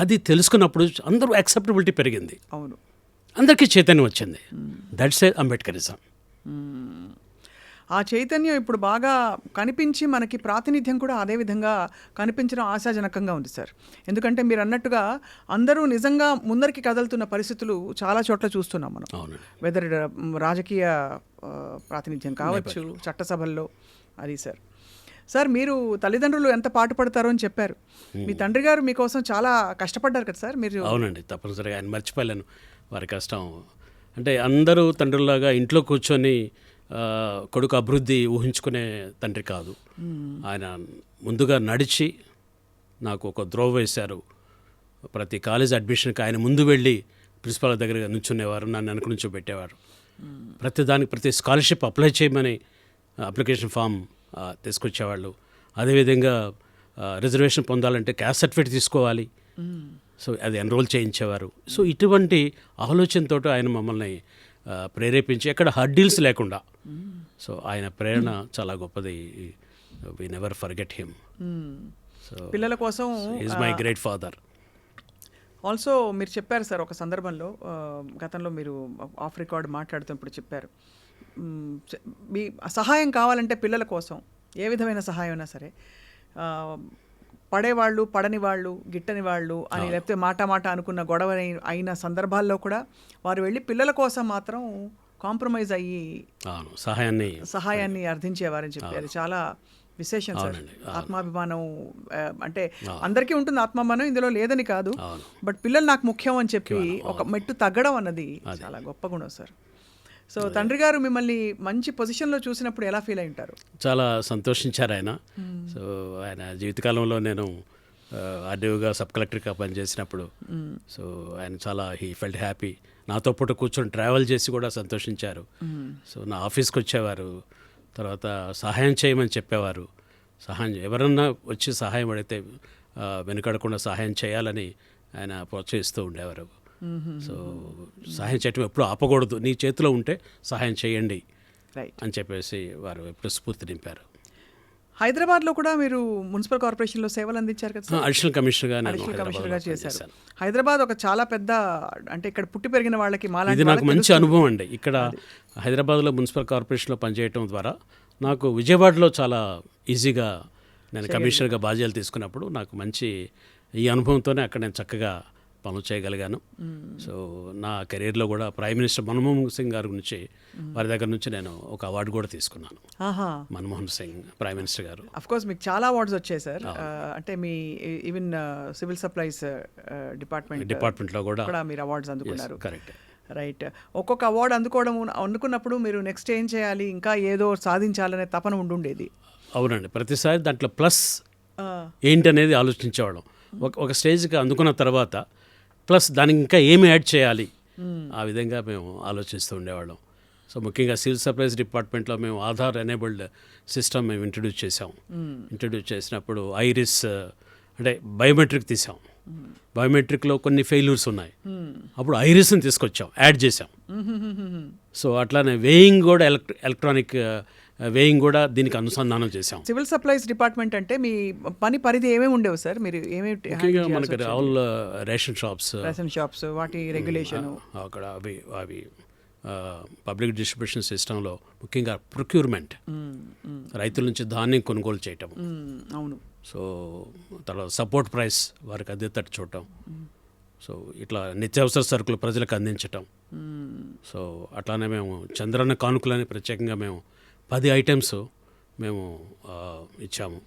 అది తెలుసుకున్నప్పుడు అందరూ యాక్సెప్టబిలిటీ పెరిగింది. అవును, అందరికీ చైతన్యం వచ్చింది. That's a Ambedkarism. ఆ చైతన్యం ఇప్పుడు బాగా కనిపించి మనకి ప్రాతినిధ్యం కూడా అదే విధంగా కనిపించడం ఆశాజనకంగా ఉంది సార్. ఎందుకంటే మీరు అన్నట్టుగా అందరూ నిజంగా ముందరికి కదులుతున్న పరిస్థితులు చాలా చోట్ల చూస్తున్నాం మనం. వెదర్ రాజకీయ ప్రాతినిధ్యం కావచ్చు, చట్టసభల్లో. అది సార్ మీరు తల్లిదండ్రులు ఎంత పాటుపడతారో అని చెప్పారు. మీ తండ్రి గారు మీకోసం చాలా కష్టపడ్డారు కదా సార్ మీరు? అవునండి, తప్పనిసరిగా ఆయన మర్చిపోలేను వారి కష్టం. అంటే అందరూ తండ్రులాగా ఇంట్లో కూర్చొని కొడుకు అభివృద్ధి ఊహించుకునే తండ్రి కాదు. ఆయన ముందుగా నడిచి నాకు ఒక ద్రోవ వేశారు. ప్రతి కాలేజ్ అడ్మిషన్కి ఆయన ముందు వెళ్ళి ప్రిన్సిపాల్ దగ్గర నుంచునేవారు, నన్ను వెనక నుంచో పెట్టేవారు. ప్రతి స్కాలర్షిప్ అప్లై చేయమని అప్లికేషన్ ఫామ్ తీసుకొచ్చేవాళ్ళు. అదేవిధంగా రిజర్వేషన్ పొందాలంటే క్యాస్ట్ సర్టిఫికేట్ తీసుకోవాలి, సో అది ఎన్రోల్ చేయించేవారు. సో ఇటువంటి ఆలోచనతో ఆయన మమ్మల్ని ప్రేరేపించి ఎక్కడ హర్డిల్స్ లేకుండా. సో ఆయన ప్రేరణ చాలా గొప్పది. We never forget him. So పిల్లల కోసం is my great father. Also మీరు చెప్పారు సార్ ఒక సందర్భంలో, గతంలో మీరు ఆఫ్ రికార్డ్ మాట్లాడుతున్నప్పుడు చెప్పారు, మీ సహాయం కావాలంటే పిల్లల కోసం ఏ విధమైన సహాయం అయినా సరే, పడేవాళ్ళు పడని వాళ్ళు గిట్టని వాళ్ళు అని, లేకపోతే మాట అనుకున్న గొడవ అయిన సందర్భాల్లో కూడా వారు వెళ్ళి పిల్లల కోసం మాత్రం కాంప్రమైజ్ అయ్యి సహాయాన్ని అర్థించేవారని చెప్పారు. చాలా విశేషం సార్. ఆత్మాభిమానం అంటే అందరికీ ఉంటుంది ఆత్మాభిమానం, ఇందులో లేదని కాదు. బట్ పిల్లలు నాకు ముఖ్యం అని చెప్పి ఒక మెట్టు తగ్గడం అన్నది చాలా గొప్ప గుణం సార్. సో తండ్రి గారు మిమ్మల్ని మంచి పొజిషన్లో చూసినప్పుడు ఎలా ఫీల్ అయి ఉంటారు? చాలా సంతోషించారు ఆయన. సో ఆయన జీవితకాలంలో నేను ఆర్డీఓగా సబ్ కలెక్టర్గా పనిచేసినప్పుడు సో ఆయన చాలా హీ ఫెల్ట్ హ్యాపీ. నాతో పాటు కూర్చొని ట్రావెల్ చేసి కూడా సంతోషించారు. సో నా ఆఫీస్కి వచ్చేవారు, తర్వాత సహాయం చేయమని చెప్పేవారు. ఎవరన్నా వచ్చి సహాయం అడిగితే వెనుకడకుండా సహాయం చేయాలని ఆయన ప్రోత్సహిస్తూ ఉండేవారు. సో సహాయం చేయటం ఎప్పుడు ఆపకూడదు, నీ చేతిలో ఉంటే సహాయం చేయండి అని చెప్పేసి వారు ఎప్పుడు స్ఫూర్తి నింపారు. హైదరాబాద్లో కూడా మీరు మున్సిపల్ కార్పొరేషన్లో సేవలు అందించారు కదా? అడిషనల్ కమిషనర్గా చేశారు. హైదరాబాద్ ఒక చాలా పెద్ద, అంటే ఇక్కడ పుట్టి పెరిగిన వాళ్ళకి ఇది నాకు మంచి అనుభవం అండి. ఇక్కడ హైదరాబాద్లో మున్సిపల్ కార్పొరేషన్లో పనిచేయటం ద్వారా నాకు విజయవాడలో చాలా ఈజీగా నేను కమిషనర్గా బాధ్యతలు తీసుకున్నప్పుడు నాకు మంచి ఈ అనుభవంతోనే అక్కడ నేను చక్కగా పనులు చేయగలిగాను. సో నా కెరీర్లో కూడా ప్రైమ్ మినిస్టర్ మన్మోహన్ సింగ్ గారి నుంచి వారి దగ్గర నుంచి నేను ఒక అవార్డు కూడా తీసుకున్నాను. మన్మోహన్ సింగ్ ప్రైమ్ మినిస్టర్ గారు. అఫ్కోర్స్ మీకు చాలా అవార్డ్స్ వచ్చాయి సార్. అంటే మీ ఈవెన్ సివిల్ సప్లైస్ డిపార్ట్మెంట్లో కూడా మీరు అవార్డ్స్ అందుకున్నారు. Correct, right. ఒక్కొక్క అవార్డు అందుకున్నప్పుడు మీరు నెక్స్ట్ ఏం చేయాలి, ఇంకా ఏదో సాధించాలనే తపన ఉండుండేది. అవునండి, ప్రతిసారి దాంట్లో ప్లస్ ఏంటి అనేది ఆలోచించేవాళ్ళం. ఒక స్టేజ్కి అందుకున్న తర్వాత ప్లస్ దానికి ఇంకా ఏమి యాడ్ చేయాలి, ఆ విధంగా మేము ఆలోచిస్తూ ఉండేవాళ్ళం. సో ముఖ్యంగా సివిల్ సప్లైస్ డిపార్ట్మెంట్లో మేము ఆధార్ ఎనేబుల్డ్ సిస్టమ్ మేము ఇంట్రడ్యూస్ చేసాం. ఇంట్రడ్యూస్ చేసినప్పుడు ఐరిస్ అంటే బయోమెట్రిక్ తీసాం. బయోమెట్రిక్లో కొన్ని ఫెయిల్యూర్స్ ఉన్నాయి, అప్పుడు ఐరిస్ని తీసుకొచ్చాం, యాడ్ చేసాం. సో అట్లానే వేయింగ్ కూడా ఎలక్ట్రానిక్ వేయింగ్ కూడా దీనికి అనుసంధానం చేసాం. సివిల్ సప్లైస్ డిపార్ట్మెంట్ అంటే మీ పని పరిధి ఏమేమి ఉండేవి సార్? మీరు ముఖ్యంగా మనకి ఆల్ రేషన్ షాప్స్ వాటి రెగ్యులేషన్ అక్కడ అవి పబ్లిక్ డిస్ట్రిబ్యూషన్ సిస్టంలో ముఖ్యంగా ప్రొక్యూర్మెంట్, రైతుల నుంచి ధాన్యం కొనుగోలు చేయటం, అవును. సో తర్వాత సపోర్ట్ ప్రైస్ వారికి అందేటట్టు చూడటం, సో ఇట్లా నిత్యావసర సరుకులు ప్రజలకు అందించటం. సో అట్లానే మేము చంద్రన్న కానుకలని ప్రత్యేకంగా మేము 10 ఐటమ్స్ మేము ఇచ్చాము.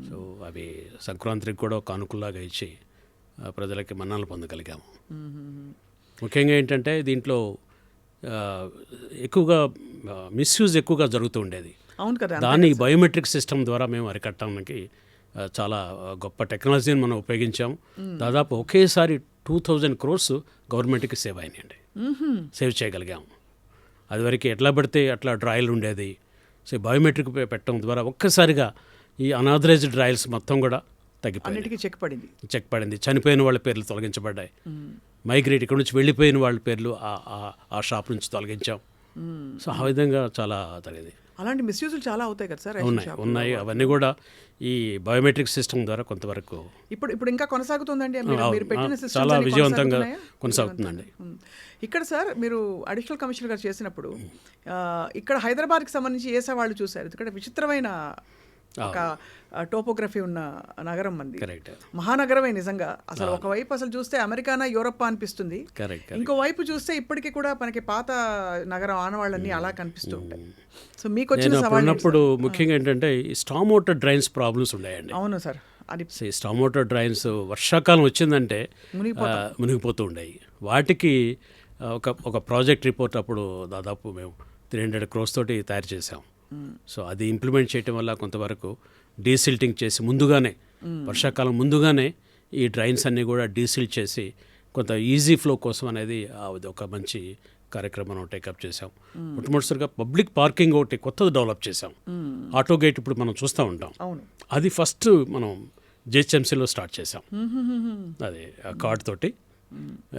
సో అవి సంక్రాంతికి కూడా కానుకల్లాగా ఇచ్చి ప్రజలకి మన్ననలు పొందగలిగాము. ముఖ్యంగా ఏంటంటే దీంట్లో ఎక్కువగా మిస్యూజ్ ఎక్కువగా జరుగుతూ ఉండేది. అవును కదా. దాన్ని బయోమెట్రిక్ సిస్టమ్ ద్వారా మేము అరికట్టడానికి చాలా గొప్ప టెక్నాలజీని మనం ఉపయోగించాము. దాదాపు ఒకేసారి 2000 crores గవర్నమెంట్కి సేవ్ అయినాయండి, సేవ్ చేయగలిగాము. అదివరకు ఎట్లా పడితే అట్లా డ్రాయల్ ఉండేది. సో బయోమెట్రిక్ పెట్టడం ద్వారా ఒక్కసారిగా ఈ అనాథరైజ్డ్ డ్రాయల్స్ మొత్తం కూడా తగ్గిపోయింది, చెక్ పడింది. చనిపోయిన వాళ్ళ పేర్లు తొలగించబడ్డాయి. మైగ్రేట్ ఇక్కడ నుంచి వెళ్ళిపోయిన వాళ్ళ పేర్లు ఆ షాప్ నుంచి తొలగించాం. సో ఆ విధంగా చాలా తగ్గింది. అలాంటి మిస్యూజ్లు చాలా అవుతాయి కదా సార్. ఉన్నాయి. అవన్నీ కూడా ఈ బయోమెట్రిక్ సిస్టమ్ ద్వారా కొంతవరకు ఇప్పుడు ఇంకా కొనసాగుతుందండి. చాలా విజయవంతంగా కొనసాగుతుందండి. ఇక్కడ సార్ మీరు అడిషనల్ కమిషనర్ గారు చేసినప్పుడు ఇక్కడ హైదరాబాద్కి సంబంధించి ఏసా వాళ్ళు చూశారు. ఇక్కడ విచిత్రమైన ఒక టోపోగ్రఫీ ఉన్న నగరం మంది, మహానగరమే నిజంగా. అసలు ఒకవైపు అసలు చూస్తే అమెరికానా యూరప్ అనిపిస్తుంది, ఇంకో వైపు చూస్తే ఇప్పటికీ కూడా మనకి పాత నగరం ఆనవాళ్ళన్నీ అలా కనిపిస్తూ ఉంటాయి. సో మీకు వచ్చిన సవాళ్ళప్పుడు ముఖ్యంగా ఏంటంటే ఈ స్టామ్ వాటర్ డ్రైన్స్ ప్రాబ్లమ్స్ ఉన్నాయండి. అవును సార్. అది స్టామ్ వాటర్ డ్రైన్స్ వర్షాకాలం వచ్చిందంటే మునిగిపోతూ ఉండేవి. వాటికి ఒక ప్రాజెక్ట్ రిపోర్ట్ అప్పుడు దాదాపు మేము 300 crores తోటి తయారు చేసాం. సో అది ఇంప్లిమెంట్ చేయటం వల్ల కొంతవరకు డీసిల్టింగ్ చేసి ముందుగానే వర్షాకాలం ముందుగానే ఈ డ్రైన్స్ అన్నీ కూడా డీసిల్ట్ చేసి కొంత ఈజీ ఫ్లో కోసం అనేది ఒక మంచి కార్యక్రమం టేకప్ చేసాం. మొట్టమొదటిసారిగా పబ్లిక్ పార్కింగ్ ఒకటి కొత్తది డెవలప్ చేసాం. ఆటో గేట్ ఇప్పుడు మనం చూస్తూ ఉంటాం. అది ఫస్ట్ మనం జిహెచ్ఎంసీలో స్టార్ట్ చేసాం. అది కార్డ్ తోటి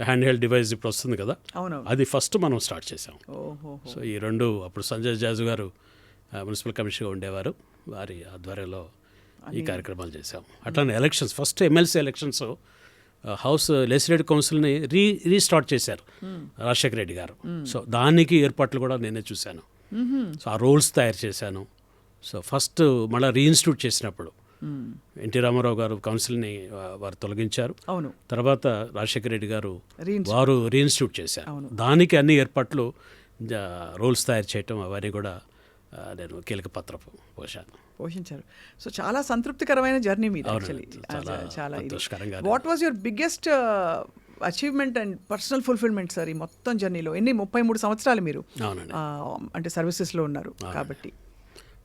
హ్యాండ్ హెల్డ్ డివైస్ ఇప్పుడు వస్తుంది కదా, అది ఫస్ట్ మనం స్టార్ట్ చేసాం. సో ఈ రెండు అప్పుడు సంజయ్ జాజు గారు మున్సిపల్ కమిషనర్గా ఉండేవారు, వారి ఆధ్వర్యంలో ఈ కార్యక్రమాలు చేశాం. అట్లానే elections, first MLC elections house legislative కౌన్సిల్ని రీస్టార్ట్ చేశారు రాజశేఖర రెడ్డి గారు. సో దానికి ఏర్పాట్లు కూడా నేనే చూశాను. సో ఆ రోల్స్ తయారు చేశాను. సో ఫస్ట్ మళ్ళీ రీఇన్స్టిట్యూట్ చేసినప్పుడు ఎన్టీ రామారావు గారు కౌన్సిల్ని వారు తొలగించారు. తర్వాత రాజశేఖర రెడ్డి గారు వారు రీఇన్స్టిట్యూట్ చేశారు. దానికి అన్ని ఏర్పాట్లు, రోల్స్ తయారు చేయటం అవన్నీ కూడా నేను కీలక పాత్ర పోషించారు. సో చాలా సంతృప్తికరమైన జర్నీ మీది. చాలా what was your biggest achievement and personal fulfilment sir ఈ మొత్తం జర్నీలో? 33 సంవత్సరాలు మీరు అంటే సర్వీసెస్లో ఉన్నారు కాబట్టి.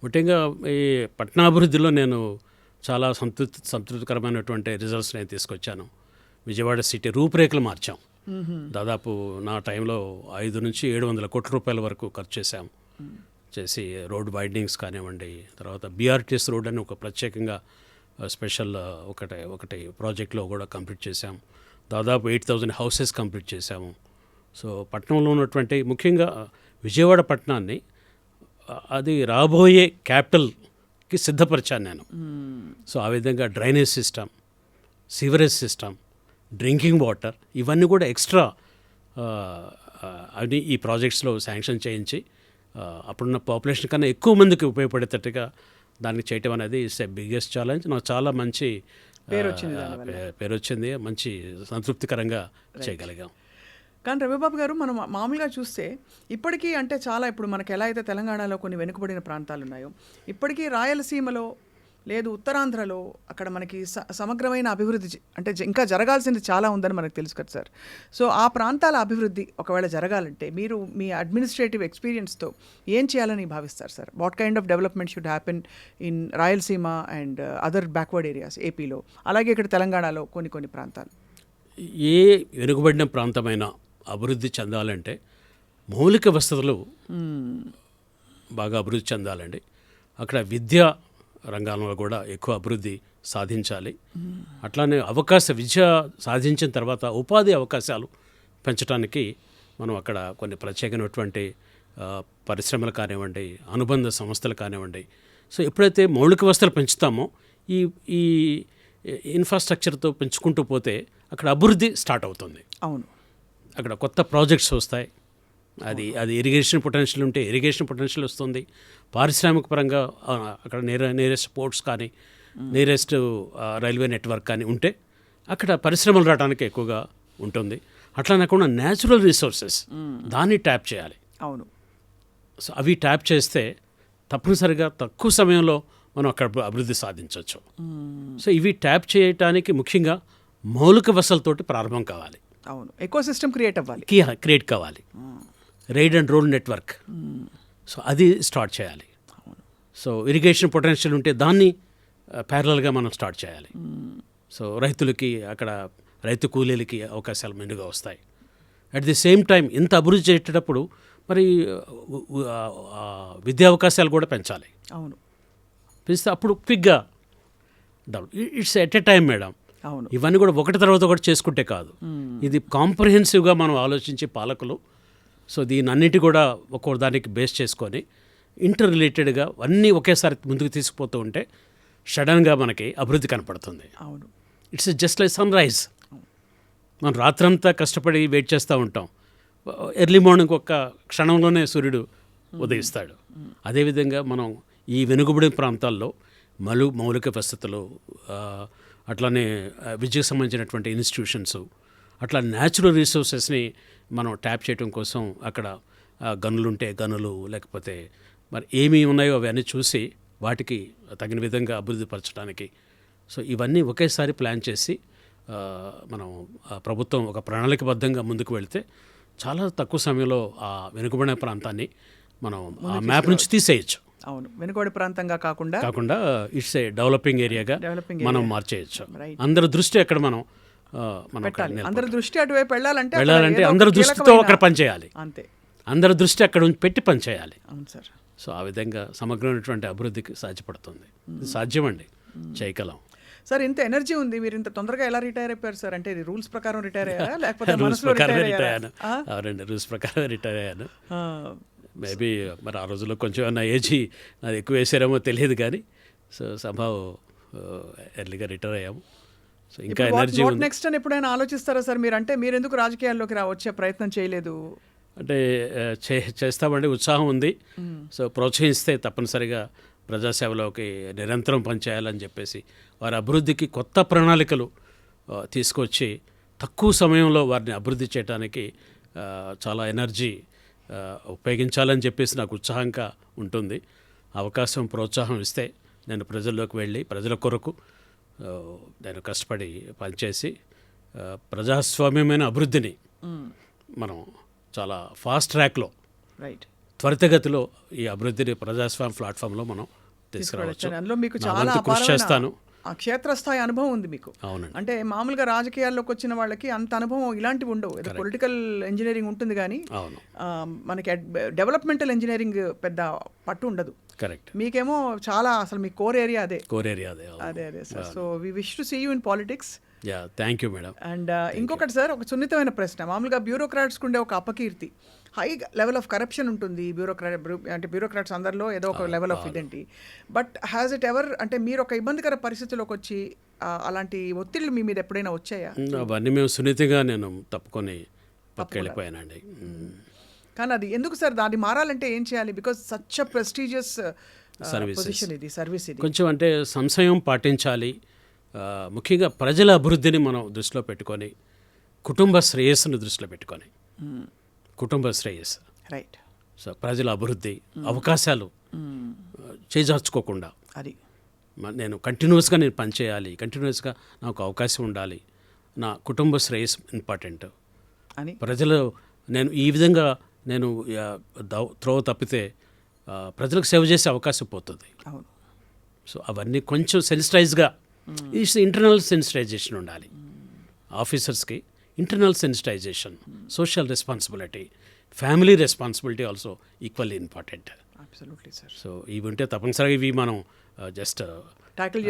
ముఖ్యంగా ఈ పట్టణాభివృద్ధిలో నేను చాలా సంతృప్తికరమైనటువంటి రిజల్ట్స్ నేను తీసుకొచ్చాను. విజయవాడ సిటీ రూపురేఖలు మార్చాం. దాదాపు నా టైంలో 500 నుంచి 700 కోట్ల రూపాయల వరకు ఖర్చు చేసి రోడ్ వైడనింగ్స్ కానివ్వండి, తర్వాత బీఆర్టీఎస్ రోడ్ అని ఒక ప్రత్యేకంగా స్పెషల్ ఒకటి ప్రాజెక్ట్లో కూడా కంప్లీట్ చేశాం. దాదాపు 8,000 హౌసెస్ కంప్లీట్ చేశాము. సో పట్టణంలో ఉన్నటువంటి ముఖ్యంగా విజయవాడ పట్టణాన్ని అది రాబోయే క్యాపిటల్కి సిద్ధపరిచాను నేను. సో ఆ విధంగా drainage system, sewerage system, drinking water ఇవన్నీ కూడా ఎక్స్ట్రా అవి ఈ ప్రాజెక్ట్స్లో శాంక్షన్ చేయించి అప్పుడున్న పాపులేషన్ కన్నా ఎక్కువ మందికి ఉపయోగపడేటట్టుగా దానికి చేయటం అనేది ఇట్స్ ఏ బిగ్గెస్ట్ ఛాలెంజ్. నాకు చాలా మంచి పేరు వచ్చింది, మంచి సంతృప్తికరంగా చేయగలిగాం. కానీ రవిబాబు గారు, మనం మామూలుగా చూస్తే ఇప్పటికీ అంటే చాలా ఇప్పుడు మనకు ఎలా అయితే తెలంగాణలో కొన్ని వెనుకబడిన ప్రాంతాలు ఉన్నాయో, ఇప్పటికీ రాయలసీమలో లేదు ఉత్తరాంధ్రలో అక్కడ మనకి సమగ్రమైన అభివృద్ధి అంటే ఇంకా జరగాల్సింది చాలా ఉందని మనకు తెలుసు కదా సార్. సో ఆ ప్రాంతాల అభివృద్ధి ఒకవేళ జరగాలంటే మీరు మీ అడ్మినిస్ట్రేటివ్ ఎక్స్పీరియన్స్తో ఏం చేయాలని భావిస్తారు sir? What kind of development should happen in Rayalaseema and other backward areas ఏపీలో, అలాగే ఇక్కడ తెలంగాణలో కొన్ని ప్రాంతాలు? ఏ వెనుకబడిన ప్రాంతమైన అభివృద్ధి చెందాలంటే మౌలిక వసతులు బాగా అభివృద్ధి చెందాలండి. అక్కడ విద్యా రంగంలో కూడా ఎక్కువ అభివృద్ధి సాధించాలి. అట్లానే విద్య సాధించిన తర్వాత ఉపాధి అవకాశాలు పెంచడానికి మనం అక్కడ కొన్ని ప్రత్యేకమైనటువంటి పరిశ్రమలు కానివ్వండి, అనుబంధ సంస్థలు కానివ్వండి. సో ఎప్పుడైతే మౌలిక వసతులు పెంచుతామో ఈ ఇన్ఫ్రాస్ట్రక్చర్తో పెంచుకుంటూ పోతే అక్కడ అభివృద్ధి స్టార్ట్ అవుతుంది. అవును, అక్కడ కొత్త ప్రాజెక్ట్స్ వస్తాయి, అది ఇరిగేషన్ పొటెన్షియల్ ఉంటే ఇరిగేషన్ పొటెన్షియల్ వస్తుంది. పారిశ్రామిక పరంగా అక్కడ నియరెస్ట్ పోర్ట్స్ కానీ నియరెస్ట్ రైల్వే నెట్వర్క్ కానీ ఉంటే అక్కడ పరిశ్రమలు రావడానికి ఎక్కువగా ఉంటుంది. అట్లా కాకుండా న్యాచురల్ రిసోర్సెస్ దాన్ని ట్యాప్ చేయాలి. అవును. సో అవి ట్యాప్ చేస్తే తప్పనిసరిగా తక్కువ సమయంలో మనం అక్కడ అభివృద్ధి సాధించవచ్చు. సో ఇవి ట్యాప్ చేయటానికి ముఖ్యంగా మౌలిక వసతులతోటి ప్రారంభం కావాలి. అవును, ఎకో సిస్టమ్ క్రియేట్ అవ్వాలి, క్రియేట్ కావాలి. Ride and roll network, so అది స్టార్ట్ చేయాలి. సో ఇరిగేషన్ పొటెన్షియల్ ఉంటే దాన్ని ప్యారలల్గా మనం స్టార్ట్ చేయాలి. సో రైతులకి అక్కడ రైతు కూలీలకి అవకాశాలు మెండుగా వస్తాయి. అట్ ది సేమ్ టైం ఇంత అభివృద్ధి చేసేటప్పుడు మరి విద్యా అవకాశాలు కూడా పెంచాలి. అవును, పెంచితే అప్పుడు క్విక్గా develop. It's at a time madam. అవును, ఇవన్నీ కూడా ఒకటి తర్వాత ఒకటి చేసుకుంటే కాదు, ఇది కాంప్రహెన్సివ్గా మనం ఆలోచించే పాలకులు. సో దీని అన్నిటి కూడా ఒక్కో దానికి బేస్ చేసుకొని ఇంటర్ రిలేటెడ్గా అన్నీ ఒకేసారి ముందుకు తీసుకుపోతూ ఉంటే సడన్గా మనకి అభివృద్ధి కనపడుతుంది. అవును, it's just like sunrise. మనం రాత్రంతా కష్టపడి వెయిట్ చేస్తూ ఉంటాం, ఎర్లీ మార్నింగ్ ఒక్క క్షణంలోనే సూర్యుడు ఉదయిస్తాడు. అదేవిధంగా మనం ఈ వెనుకబడిన ప్రాంతాల్లో మౌలిక వసతులు, అట్లానే విద్యకు సంబంధించినటువంటి ఇన్స్టిట్యూషన్స్, అట్లా న్యాచురల్ రిసోర్సెస్ని మనం ట్యాప్ చేయడం కోసం అక్కడ గనులుంటే గనులు, లేకపోతే మరి ఏమి ఉన్నాయో అవన్నీ చూసి వాటికి తగిన విధంగా అభివృద్ధి పరచడానికి. సో ఇవన్నీ ఒకేసారి ప్లాన్ చేసి మనం ప్రభుత్వం ఒక ప్రణాళికబద్ధంగా ముందుకు వెళితే చాలా తక్కువ సమయంలో ఆ వెనుకబడిన ప్రాంతాన్ని మనం ఆ మ్యాప్ నుంచి తీసేయచ్చు. అవును, వెనుకబడి ప్రాంతంగా కాకుండా ఇట్స్ ఏ డెవలపింగ్ ఏరియాగా మనం మార్చేయచ్చు. అందరి దృష్టి అక్కడ మనం అందరి దృష్టి అటువైపు వెళ్ళాలంటే అందరి దృష్టితో అక్కడ పనిచేయాలి. అంతే, అందరి దృష్టి అక్కడ పెట్టి పనిచేయాలి. అవును సార్. సో ఆ విధంగా సమగ్రమైనటువంటి అభివృద్ధికి సాధ్యపడుతుంది. సాధ్యమండి, చేయగలం. సార్, ఇంత ఎనర్జీ ఉంది, మీరు ఇంత తొందరగా ఎలా రిటైర్ అయిపోయారు సార్? అంటే ఇది రూల్స్ ప్రకారం రిటైర్ అయ్యారా లేకపోతే రూల్స్ ప్రకారం రిటైర్ అయ్యాను? అవునండి, రూల్స్ ప్రకారం రిటైర్ అయ్యాను. మేబీ మరి ఆ రోజుల్లో కొంచెం నా ఏజ్ అది ఎక్కువ వేసారేమో తెలియదు కానీ సో సంభవ్ ఎర్లీగా రిటైర్ అయ్యాము. సో ఇంకా ఎనర్జీ ఉంది. నెక్స్ట్ అని ఎప్పుడైనా ఆలోచిస్తారా సార్ మీరు? అంటే మీరు ఎందుకు రాజకీయాల్లోకి వచ్చే ప్రయత్నం చేయలేదు? అంటే చేస్తామండి, ఉత్సాహం ఉంది. సో ప్రోత్సహిస్తే తప్పనిసరిగా ప్రజాసేవలోకి నిరంతరం పనిచేయాలని చెప్పేసి వారి అభివృద్ధికి కొత్త ప్రణాళికలు తీసుకొచ్చి తక్కువ సమయంలో వారిని అభివృద్ధి చేయడానికి చాలా ఎనర్జీ ఉపయోగించాలని చెప్పేసి నాకు ఉత్సాహంగా ఉంటుంది. అవకాశం, ప్రోత్సాహం ఇస్తే నేను ప్రజల్లోకి వెళ్ళి ప్రజల కొరకు నేను కష్టపడి పనిచేసి ప్రజాస్వామ్యమైన అభివృద్ధిని మనం చాలా ఫాస్ట్ ట్రాక్లో, త్వరితగతిలో ఈ అభివృద్ధిని ప్రజాస్వామ్య ప్లాట్ఫామ్లో మనం తీసుకురావచ్చు. అందులో మీకు నా చాలా వంతు కృషి చేస్తాను. ఆ క్షేత్రస్థాయి అనుభవం ఉంది మీకు. అవునండి. అంటే మామూలుగా రాజకీయాల్లోకి వచ్చిన వాళ్ళకి అంత అనుభవం ఇలాంటివి ఉండవు. ఏదో పొలిటికల్ ఇంజనీరింగ్ ఉంటుంది కానీ మనకి డెవలప్మెంటల్ ఇంజనీరింగ్ పెద్ద పట్టు ఉండదు. కరెక్ట్. మీకేమో చాలా, అసలు మీ కోర్ ఏరియా అదే. అదే sir. So we wish to see you in politics. Thank you madam. And ఇంకొకటి సార్, ఒక సున్నితమైన ప్రశ్న. మామూలుగా బ్యూరోక్రాట్స్కి ఉండే ఒక అపకీర్తి, హై లెవెల్ ఆఫ్ కరప్షన్ ఉంటుంది బ్యూరోక్రాట్స్ అందరిలో ఏదో ఒక లెవెల్ ఆఫ్ ఇదేంటి. బట్ హ్యాజ్ ఇట్ ఎవర్, అంటే మీరు ఒక ఇబ్బందికర పరిస్థితిలోకి వచ్చి అలాంటి ఒత్తిళ్ళు మీ మీద ఎప్పుడైనా వచ్చాయా? అవన్నీ మేము సున్నితంగా నేను తప్పుకొని పక్కకెళ్ళిపోయానండి. కానీ అది ఎందుకు సార్? దాన్ని మారాలంటే ఏం చేయాలి? Because such a prestigious position ఇది, సర్వీస్ ఇది. కొంచెం అంటే సంశయం పాటించాలి. ముఖ్యంగా ప్రజల అభివృద్ధిని మనం దృష్టిలో పెట్టుకొని, కుటుంబ శ్రేయస్సును దృష్టిలో పెట్టుకొని, కుటుంబ శ్రేయస్సు, రైట్. సో ప్రజల అభివృద్ధి, అవకాశాలు చేజార్చుకోకుండా అది నేను కంటిన్యూస్గా నేను పనిచేయాలి, కంటిన్యూస్గా నాకు అవకాశం ఉండాలి, నా కుటుంబ శ్రేయస్సు ఇంపార్టెంట్ అని ప్రజలు, నేను ఈ విధంగా నేను త్రోవ తప్పితే ప్రజలకు సేవ చేసే అవకాశం పోతుంది. అవును. సో అవన్నీ కొంచెం సెన్సిటైజ్గా, ఇంటర్నల్ సెన్సిటైజేషన్ ఉండాలి ఆఫీసర్స్కి. Internal sensitization, social responsibility, family responsibility also equally important. Absolutely sir. So ఇవి ఉంటే తప్పనిసరిగా ఇవి మనం జస్ట్ ట్యాకిల్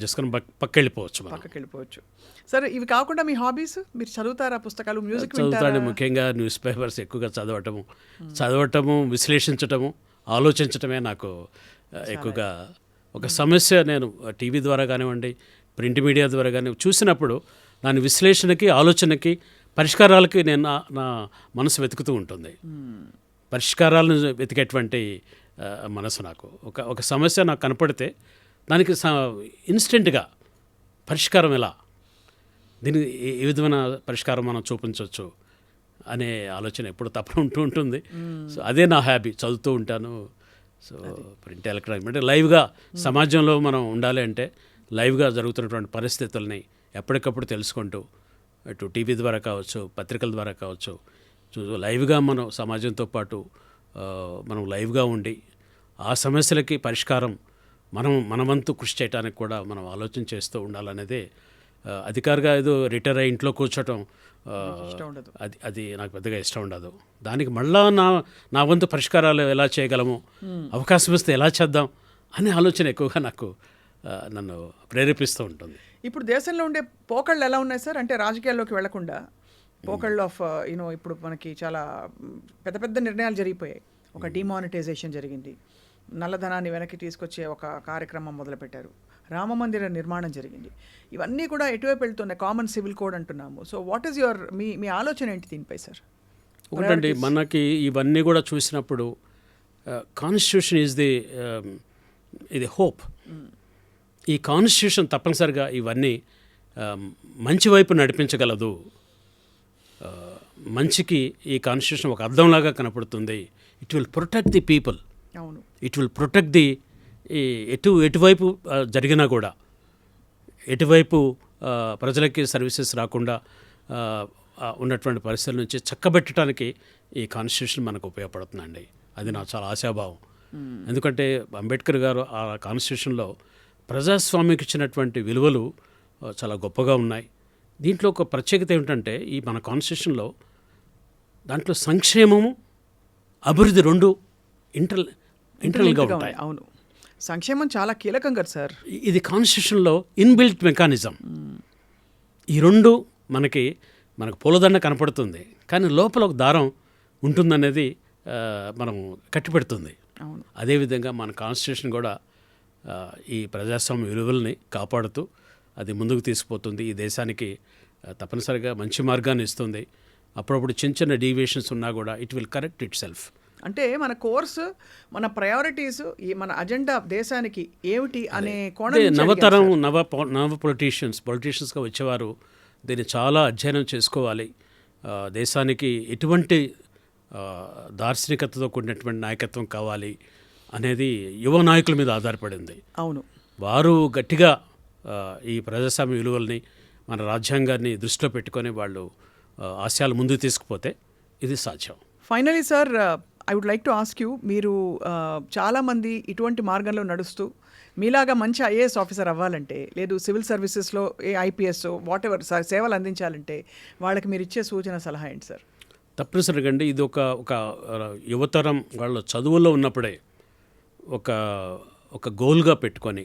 చేసుకొని పక్కకెళ్ళిపోవచ్చు. సరే, ఇవి కాకుండా మీ హాబీస్, మీరు చదువుతారా? పుస్తకాలు, మ్యూజిక్ చదువుతాను. ముఖ్యంగా న్యూస్ పేపర్స్ ఎక్కువగా చదవటము, విశ్లేషించటము, ఆలోచించటమే నాకు ఎక్కువగా. ఒక సమస్య నేను టీవీ ద్వారా కానివ్వండి, ప్రింట్ మీడియా ద్వారా కానీ చూసినప్పుడు దాని విశ్లేషణకి, ఆలోచనకి పరిష్కారాలకి నేను నా మనసు వెతుకుతూ ఉంటుంది. పరిష్కారాలను వెతికేటువంటి మనసు నాకు. ఒక సమస్య నాకు కనపడితే దానికి ఇన్స్టెంట్గా పరిష్కారం ఎలా, దీనికి ఏ విధమైన పరిష్కారం మనం చూపించవచ్చు అనే ఆలోచన ఎప్పుడు తప్పన ఉంటుంది. సో అదే నా హ్యాబీ. చదువుతూ ఉంటాను. సో ప్రింట్ ఎలక్ట్రానిక్ అంటే లైవ్గా సమాజంలో మనం ఉండాలి అంటే లైవ్గా జరుగుతున్నటువంటి పరిస్థితుల్ని ఎప్పటికప్పుడు తెలుసుకుంటూ అటు టీవీ ద్వారా కావచ్చు, పత్రికల ద్వారా కావచ్చు, లైవ్గా మనం సమాజంతో పాటు మనం లైవ్గా ఉండి ఆ సమస్యలకి పరిష్కారం మన వంతు కృషి చేయడానికి కూడా మనం ఆలోచన చేస్తూ ఉండాలనేదే. అధికారిగా ఏదో రిటైర్ అయ్యి ఇంట్లో కూర్చోటం అది నాకు పెద్దగా ఇష్టం ఉండదు. దానికి మళ్ళా నా వంతు పరిష్కారాలు ఎలా చేయగలము, అవకాశం ఇస్తే ఎలా చేద్దాం అనే ఆలోచన ఎక్కువగా నన్ను ప్రేరేపిస్తూ ఉంటుంది. ఇప్పుడు దేశంలో ఉండే పోకళ్ళు ఎలా ఉన్నాయి సార్? అంటే రాజకీయాల్లోకి వెళ్లకుండా పోకళ్ళు ఆఫ్ ఇప్పుడు మనకి చాలా పెద్ద పెద్ద నిర్ణయాలు జరిగిపోయాయి. ఒక డిమానిటైజేషన్ జరిగింది, నల్లధనాన్ని వెనక్కి తీసుకొచ్చే ఒక కార్యక్రమం మొదలుపెట్టారు, రామ మందిర నిర్మాణం జరిగింది. ఇవన్నీ కూడా ఎటువైపు వెళ్తున్నాయి? కామన్ సివిల్ కోడ్ అంటున్నాము. సో వాట్ ఈస్ యువర్ మీ ఆలోచన ఏంటి దీనిపై సార్? ఒకటండి, మనకి ఇవన్నీ కూడా చూసినప్పుడు కాన్స్టిట్యూషన్ ఈజ్ ఇది హోప్. ఈ కాన్స్టిట్యూషన్ తప్పనిసరిగా ఇవన్నీ మంచి వైపు నడిపించగలదు. మంచికి ఈ కాన్స్టిట్యూషన్ ఒక అర్థంలాగా కనపడుతుంది. It will protect the people. అవును, ఇట్ విల్ ప్రొటెక్ట్ ది ఎటువైపు జరిగినా కూడా, ఎటువైపు ప్రజలకి సర్వీసెస్ రాకుండా ఉన్నటువంటి పరిస్థితుల నుంచి చక్కబెట్టడానికి ఈ కాన్స్టిట్యూషన్ మనకు ఉపయోగపడుతుందండి. అది నాకు చాలా ఆశాభావం. ఎందుకంటే అంబేద్కర్ గారు ఆ కాన్స్టిట్యూషన్లో ప్రజాస్వామ్యకి ఇచ్చినటువంటి విలువలు చాలా గొప్పగా ఉన్నాయి. దీంట్లో ఒక ప్రత్యేకత ఏమిటంటే ఈ మన కాన్స్టిట్యూషన్లో దాంట్లో సంక్షేమము, అభివృద్ధి రెండు ఇంటర్నల్గా ఉంటాయి. అవును, సంక్షేమం చాలా కీలకం కదా సార్. ఇది కాన్స్టిట్యూషన్లో ఇన్బిల్ట్ మెకానిజం. ఈ రెండు మనకు పూలదండ కనపడుతుంది, కానీ లోపల ఒక దారం ఉంటుందనేది మనం కట్టిపెడుతుంది. అదేవిధంగా మన కాన్స్టిట్యూషన్ కూడా ఈ ప్రజాస్వామ్య విలువల్ని కాపాడుతూ అది ముందుకు తీసుకుపోతుంది. ఈ దేశానికి తప్పనిసరిగా మంచి మార్గాన్ని ఇస్తుంది. అప్పుడప్పుడు చిన్న చిన్న డీవియేషన్స్ ఉన్నా కూడా it will correct it self. అంటే మన కోర్సు, మన ప్రయారిటీస్, మన అజెండా దేశానికి ఏమిటి అనే కోణం నవతరం నవ పొలిటీషియన్స్గా వచ్చేవారు దీన్ని చాలా అధ్యయనం చేసుకోవాలి. దేశానికి ఎటువంటి దార్శనికతతో కూడినటువంటి నాయకత్వం కావాలి అనేది యువ నాయకుల మీద ఆధారపడింది. అవును, వారు గట్టిగా ఈ ప్రజాస్వామ్య విలువల్ని, మన రాజ్యాంగాన్ని దృష్టిలో పెట్టుకొని వాళ్ళు ఆశయాలు ముందుకు తీసుకుపోతే ఇది సాధ్యం. Finally sir, I would like to ask you, మీరు చాలామంది ఇటువంటి మార్గంలో నడుస్తూ మీలాగా మంచి ఐఏఎస్ ఆఫీసర్ అవ్వాలంటే, లేదు సివిల్ సర్వీసెస్లో ఐపీఎస్ వాట్ ఎవర్ సేవలు అందించాలంటే వాళ్ళకి మీరు ఇచ్చే సూచన, సలహా ఏంటి సార్? తప్పనిసరిగా అండి, ఇది ఒక యువతరం వాళ్ళ చదువుల్లో ఉన్నప్పుడే ఒక గోల్గా పెట్టుకొని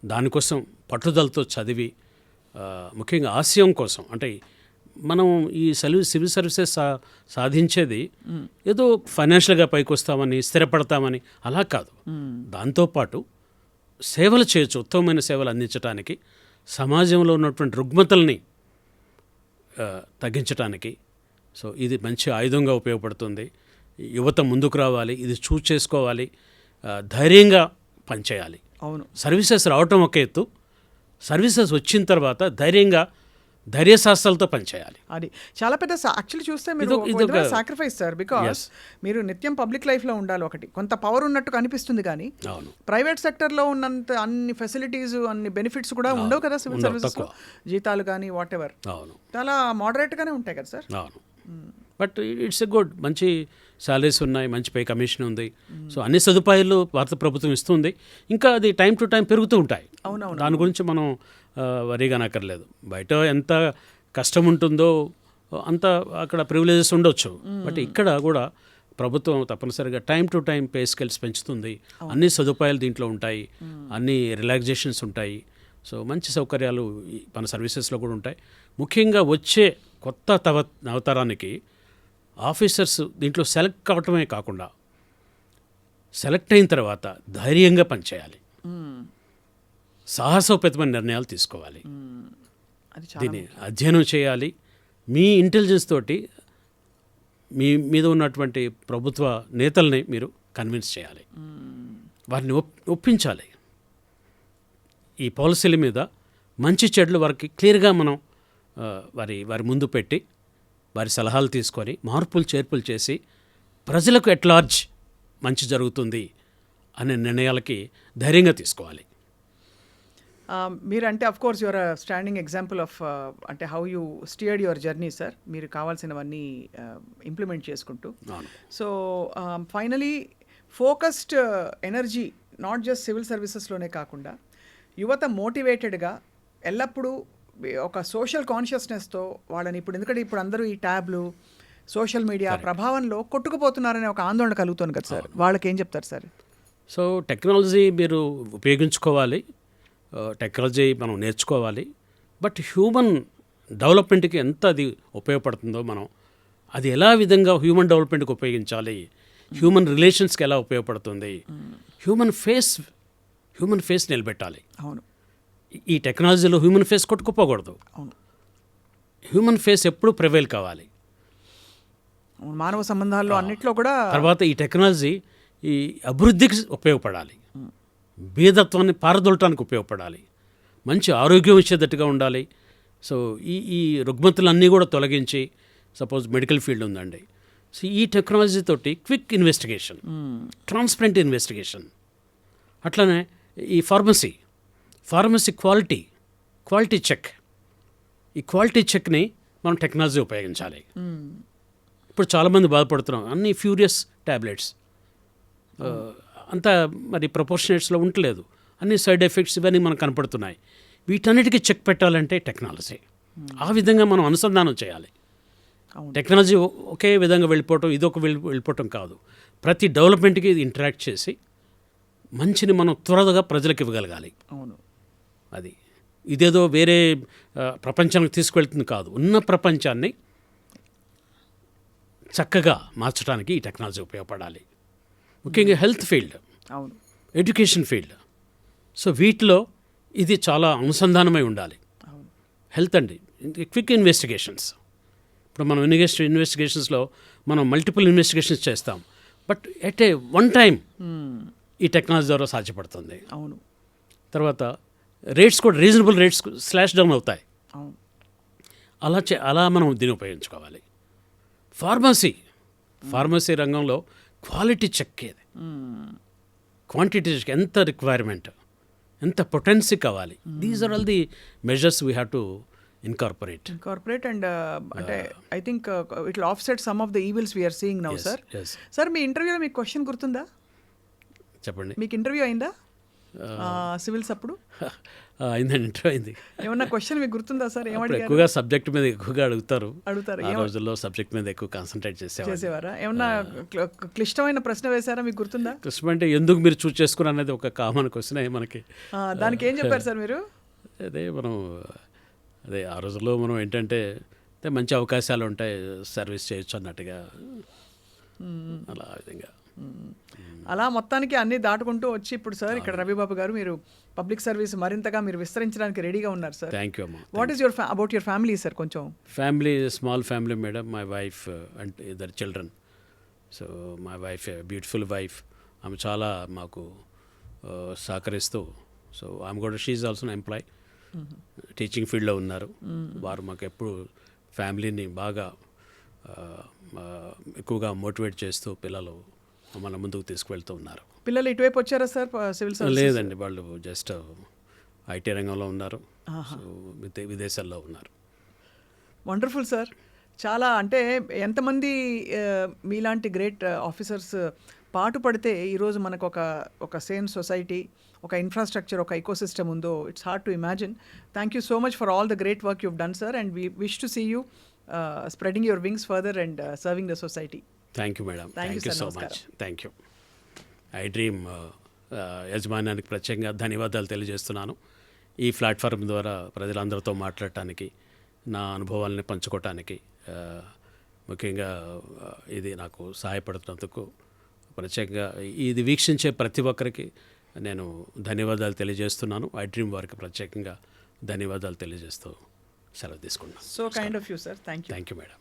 దానికోసం పట్టుదలతో చదివి, ముఖ్యంగా ఆశయం కోసం, అంటే మనం ఈ సివిల్ సర్వీసెస్ సాధించేది ఏదో ఫైనాన్షియల్గా పైకి వస్తామని, స్థిరపడతామని అలా కాదు. దాంతోపాటు సేవలు చేయొచ్చు, ఉత్తమమైన సేవలు అందించడానికి, సమాజంలో ఉన్నటువంటి రుగ్మతల్ని తగ్గించడానికి. సో ఇది మంచి ఆయుధంగా ఉపయోగపడుతుంది. యువత ముందుకు రావాలి, ఇది చూస్ చేసుకోవాలి, ధైర్యంగా పనిచేయాలి. అవును, సర్వీసెస్ రావటం ఒక ఎత్తు, సర్వీసెస్ వచ్చిన తర్వాత ధైర్యశాస్త్రాలతో పనిచేయాలి. అది చాలా పెద్ద యాక్చువల్లీ చూస్తే మీరు సాక్రిఫైస్ సార్, బికాస్ మీరు నిత్యం పబ్లిక్ లైఫ్లో ఉండాలి. ఒకటి కొంత పవర్ ఉన్నట్టు కనిపిస్తుంది, కానీ ప్రైవేట్ సెక్టర్లో ఉన్నంత అన్ని ఫెసిలిటీస్, అన్ని బెనిఫిట్స్ కూడా ఉండవు కదా సివిల్ సర్వీసెస్లో. జీతాలు కానీ వాట్ ఎవర్ చాలా మోడరేట్గానే ఉంటాయి కదా సార్. అవును, బట్ ఇట్స్ ఎ గుడ్, మంచి శాలరీస్ ఉన్నాయి, మంచి పే కమిషన్ ఉంది. సో అన్ని సదుపాయాలు భారత ప్రభుత్వం ఇస్తుంది. ఇంకా అది టైం టు టైం పెరుగుతూ ఉంటాయి. అవునవును, దాని గురించి మనం వరిగానక్కర్లేదు. బయట ఎంత కష్టం ఉంటుందో అంత అక్కడ ప్రివిలేజెస్ ఉండొచ్చు, బట్ ఇక్కడ కూడా ప్రభుత్వం తప్పనిసరిగా time to time pay scales పెంచుతుంది. అన్ని సదుపాయాలు దీంట్లో ఉంటాయి, అన్ని రిలాక్సేషన్స్ ఉంటాయి. సో మంచి సౌకర్యాలు మన సర్వీసెస్లో కూడా ఉంటాయి. ముఖ్యంగా వచ్చే కొత్త నవతరానికి ఆఫీసర్స్ దీంట్లో సెలెక్ట్ కావటమే కాకుండా, సెలెక్ట్ అయిన తర్వాత ధైర్యంగా పనిచేయాలి, సాహసోపేతమైన నిర్ణయాలు తీసుకోవాలి, దీన్ని అధ్యయనం చేయాలి, మీ ఇంటెలిజెన్స్ తోటి మీ మీద ఉన్నటువంటి ప్రభుత్వ నేతల్ని మీరు కన్విన్స్ చేయాలి, వారిని ఒప్పించాలి. ఈ పాలసీల మీద మంచి చెడ్లు వారికి క్లియర్గా మనం వారి ముందు పెట్టి వారి సలహాలు తీసుకొని మార్పులు చేర్పులు చేసి ప్రజలకు ఎట్ లార్జ్ మంచి జరుగుతుంది అనే నిర్ణయాలకి ధైర్యంగా తీసుకోవాలి. మీరంటే of course your standing example of అంటే how you steered your journey sir, మీరు కావాల్సినవన్నీ ఇంప్లిమెంట్ చేసుకుంటూ. So finally focused energy not just civil సర్వీసెస్లోనే కాకుండా యువత మోటివేటెడ్గా ఎల్లప్పుడూ ఒక సోషల్ కాన్షియస్నెస్తో వాళ్ళని ఎందుకంటే ఇప్పుడు అందరూ ఈ ట్యాబ్లు సోషల్ మీడియా ప్రభావంలో కొట్టుకుపోతున్నారనే ఒక ఆందోళన కలుగుతుంది కదా సార్, వాళ్ళకి ఏం చెప్తారు సార్? సో టెక్నాలజీ మీరు ఉపయోగించుకోవాలి, టెక్నాలజీ మనం నేర్చుకోవాలి, బట్ హ్యూమన్ డెవలప్మెంట్కి ఎంత అది ఉపయోగపడుతుందో మనం అది ఎలా విధంగా హ్యూమన్ డెవలప్మెంట్కి ఉపయోగించాలి, హ్యూమన్ రిలేషన్స్కి ఎలా ఉపయోగపడుతుంది, హ్యూమన్ ఫేస్ నిలబెట్టాలి. అవును, ఈ టెక్నాలజీలో హ్యూమన్ ఫేస్ కొట్టుకుపోకూడదు. అవును, హ్యూమన్ ఫేస్ ఎప్పుడూ ప్రివైల్ కావాలి. మానవ సంబంధాల్లో అన్నిట్లో కూడా. తర్వాత ఈ టెక్నాలజీ ఈ అభివృద్ధికి ఉపయోగపడాలి, బీదత్వాన్ని పారదొలటానికి ఉపయోగపడాలి, మంచి ఆరోగ్యం ఇచ్చేటట్టుగా ఉండాలి. సో ఈ రుగ్మతులన్నీ కూడా తొలగించి, సపోజ్ మెడికల్ ఫీల్డ్ ఉందండి, సో ఈ టెక్నాలజీ తోటి క్విక్ ఇన్వెస్టిగేషన్, ట్రాన్స్పరెంట్ ఇన్వెస్టిగేషన్, అట్లనే ఈ ఫార్మసీ క్వాలిటీ చెక్, ఈ క్వాలిటీ చెక్ని మనం టెక్నాలజీ ఉపయోగించాలి. ఇప్పుడు చాలామంది బాధపడుతున్నాం, అన్ని ఫ్యూరియస్ ట్యాబ్లెట్స్ అంతా మరి ప్రపోర్షనేట్స్లో ఉండలేదు, అన్ని సైడ్ ఎఫెక్ట్స్ ఇవన్నీ మనకు కనపడుతున్నాయి. వీటన్నిటికీ చెక్ పెట్టాలంటే టెక్నాలజీ ఆ విధంగా మనం అనుసంధానం చేయాలి. టెక్నాలజీ ఒకే విధంగా వెళ్ళిపోవటం, ఇదొక వెళ్ళిపోవటం కాదు, ప్రతి డెవలప్మెంట్కి ఇది ఇంటరాక్ట్ చేసి మంచిని మనం త్వరగా ప్రజలకు ఇవ్వగలగాలి. అవును, అది ఇదేదో వేరే ప్రపంచానికి తీసుకువెళ్తుంది కాదు, ఉన్న ప్రపంచాన్ని చక్కగా మార్చడానికి ఈ టెక్నాలజీ ఉపయోగపడాలి. ముఖ్యంగా హెల్త్ ఫీల్డ్, అవును, ఎడ్యుకేషన్ ఫీల్డ్, సో వీటిలో ఇది చాలా అనుసంధానమై ఉండాలి. హెల్త్ అండి, క్విక్ ఇన్వెస్టిగేషన్స్, ఇప్పుడు మనం ఇన్వెస్టిగేషన్స్లో మనం మల్టిపుల్ ఇన్వెస్టిగేషన్స్ చేస్తాం, but at a one time ఈ టెక్నాలజీ ద్వారా సాధ్యపడుతుంది. అవును, తర్వాత రేట్స్ కూడా రీజనబుల్ రేట్స్ స్లాష్ డౌన్ అవుతాయి. అవును, అలా మనం దీన్ని ఉపయోగించుకోవాలి. ఫార్మసీ రంగంలో క్వాలిటీ చెక్ ఏది, క్వాంటిటీ చెక్, ఎంత రిక్వైర్మెంట్, ఎంత పొటెన్సీ కావాలి, these are all the measures we have to incorporate and అంటే I think it will offset some of the evils we're seeing now. Sir మీ ఇంటర్వ్యూలో మీకు క్వశ్చన్ గుర్తుందా? చెప్పండి. మీకు ఇంటర్వ్యూ అయిందా సివిల్స్ అప్పుడు? అయిందండి, ఇంటర్వ్యూ అయింది. ఏమన్నా క్వశ్చన్ మీకు గుర్తుందా సార్? ఎక్కువగా సబ్జెక్ట్ మీద ఎక్కువగా అడుగుతారు. ఆ రోజుల్లో సబ్జెక్ట్ మీద ఎక్కువ కాన్సన్ట్రేట్ చేసేవారా? ఏమన్నా క్లిష్టమైన ప్రశ్న వేశారా, మీకు గుర్తుందా? క్లిష్టం అంటే ఎందుకు మీరు చూస్ చేసుకుని అనేది ఒక కామన్ క్వశ్చన్ మనకి. దానికి ఏం చెప్పారు సార్ మీరు? అదే ఆ రోజుల్లో మనం ఏంటంటే మంచి అవకాశాలు ఉంటాయి, సర్వీస్ చేయొచ్చు అన్నట్టుగా, అలా విధంగా అలా మొత్తానికి అన్నీ దాటుకుంటూ వచ్చి ఇప్పుడు సార్ ఇక్కడ రవిబాబు గారు మీరు పబ్లిక్ సర్వీస్ మరింతగా మీరు విస్తరించడానికి రెడీగా ఉన్నారు సార్. థ్యాంక్ యూ అమ్మా. What is about your family sir? కొంచెం family small family madam, my wife and ఇద్దరు children. So my wife beautiful wife, ఆమె చాలా మాకు సహకరిస్తూ, సో ఆమె కూడా షీఈ్ ఆల్సో ఎంప్లాయ్, టీచింగ్ ఫీల్డ్లో ఉన్నారు. వారు మాకు ఎప్పుడు ఫ్యామిలీని బాగా ఎక్కువగా మోటివేట్ చేస్తూ పిల్లలు మన ముందుకు తీసుకువెళ్తూ ఉన్నారు. పిల్లలు ఇటువైపు వచ్చారా సార్ సివిల్ సర్వీస్? లేదండి, వాళ్ళు జస్ట్ ఐటీ రంగంలో ఉన్నారు, విదేశాల్లో ఉన్నారు. Wonderful sir. చాలా అంటే ఎంతమంది మీలాంటి గ్రేట్ ఆఫీసర్స్ పాటుపడితే ఈరోజు మనకు ఒక సేమ్ సొసైటీ, ఒక ఇన్ఫ్రాస్ట్రక్చర్, ఒక ఎకోసిస్టమ్ ఉందో, it's hard to imagine. Thank you so much for all the great work you've done sir, and we wish to see you spreading your wings further and serving the society. Thank you madam, thank you so much. Thank you. IDream యజమాన్యానికి ప్రత్యేకంగా ధన్యవాదాలు తెలియజేస్తున్నాను. ఈ platform ద్వారా ప్రజలందరితో మాట్లాడటానికి, నా అనుభవాలని పంచుకోవటానికి, ముఖ్యంగా ఇది నాకు సహాయపడుతున్నందుకు ప్రత్యేకంగా ఇది వీక్షించే ప్రతి ఒక్కరికి నేను ధన్యవాదాలు తెలియజేస్తున్నాను. ఐ డ్రీమ్ వారికి ప్రత్యేకంగా ధన్యవాదాలు తెలియజేస్తూ సెలవు తీసుకున్నాను. So kind of you sir. Thank you. Thank you madam.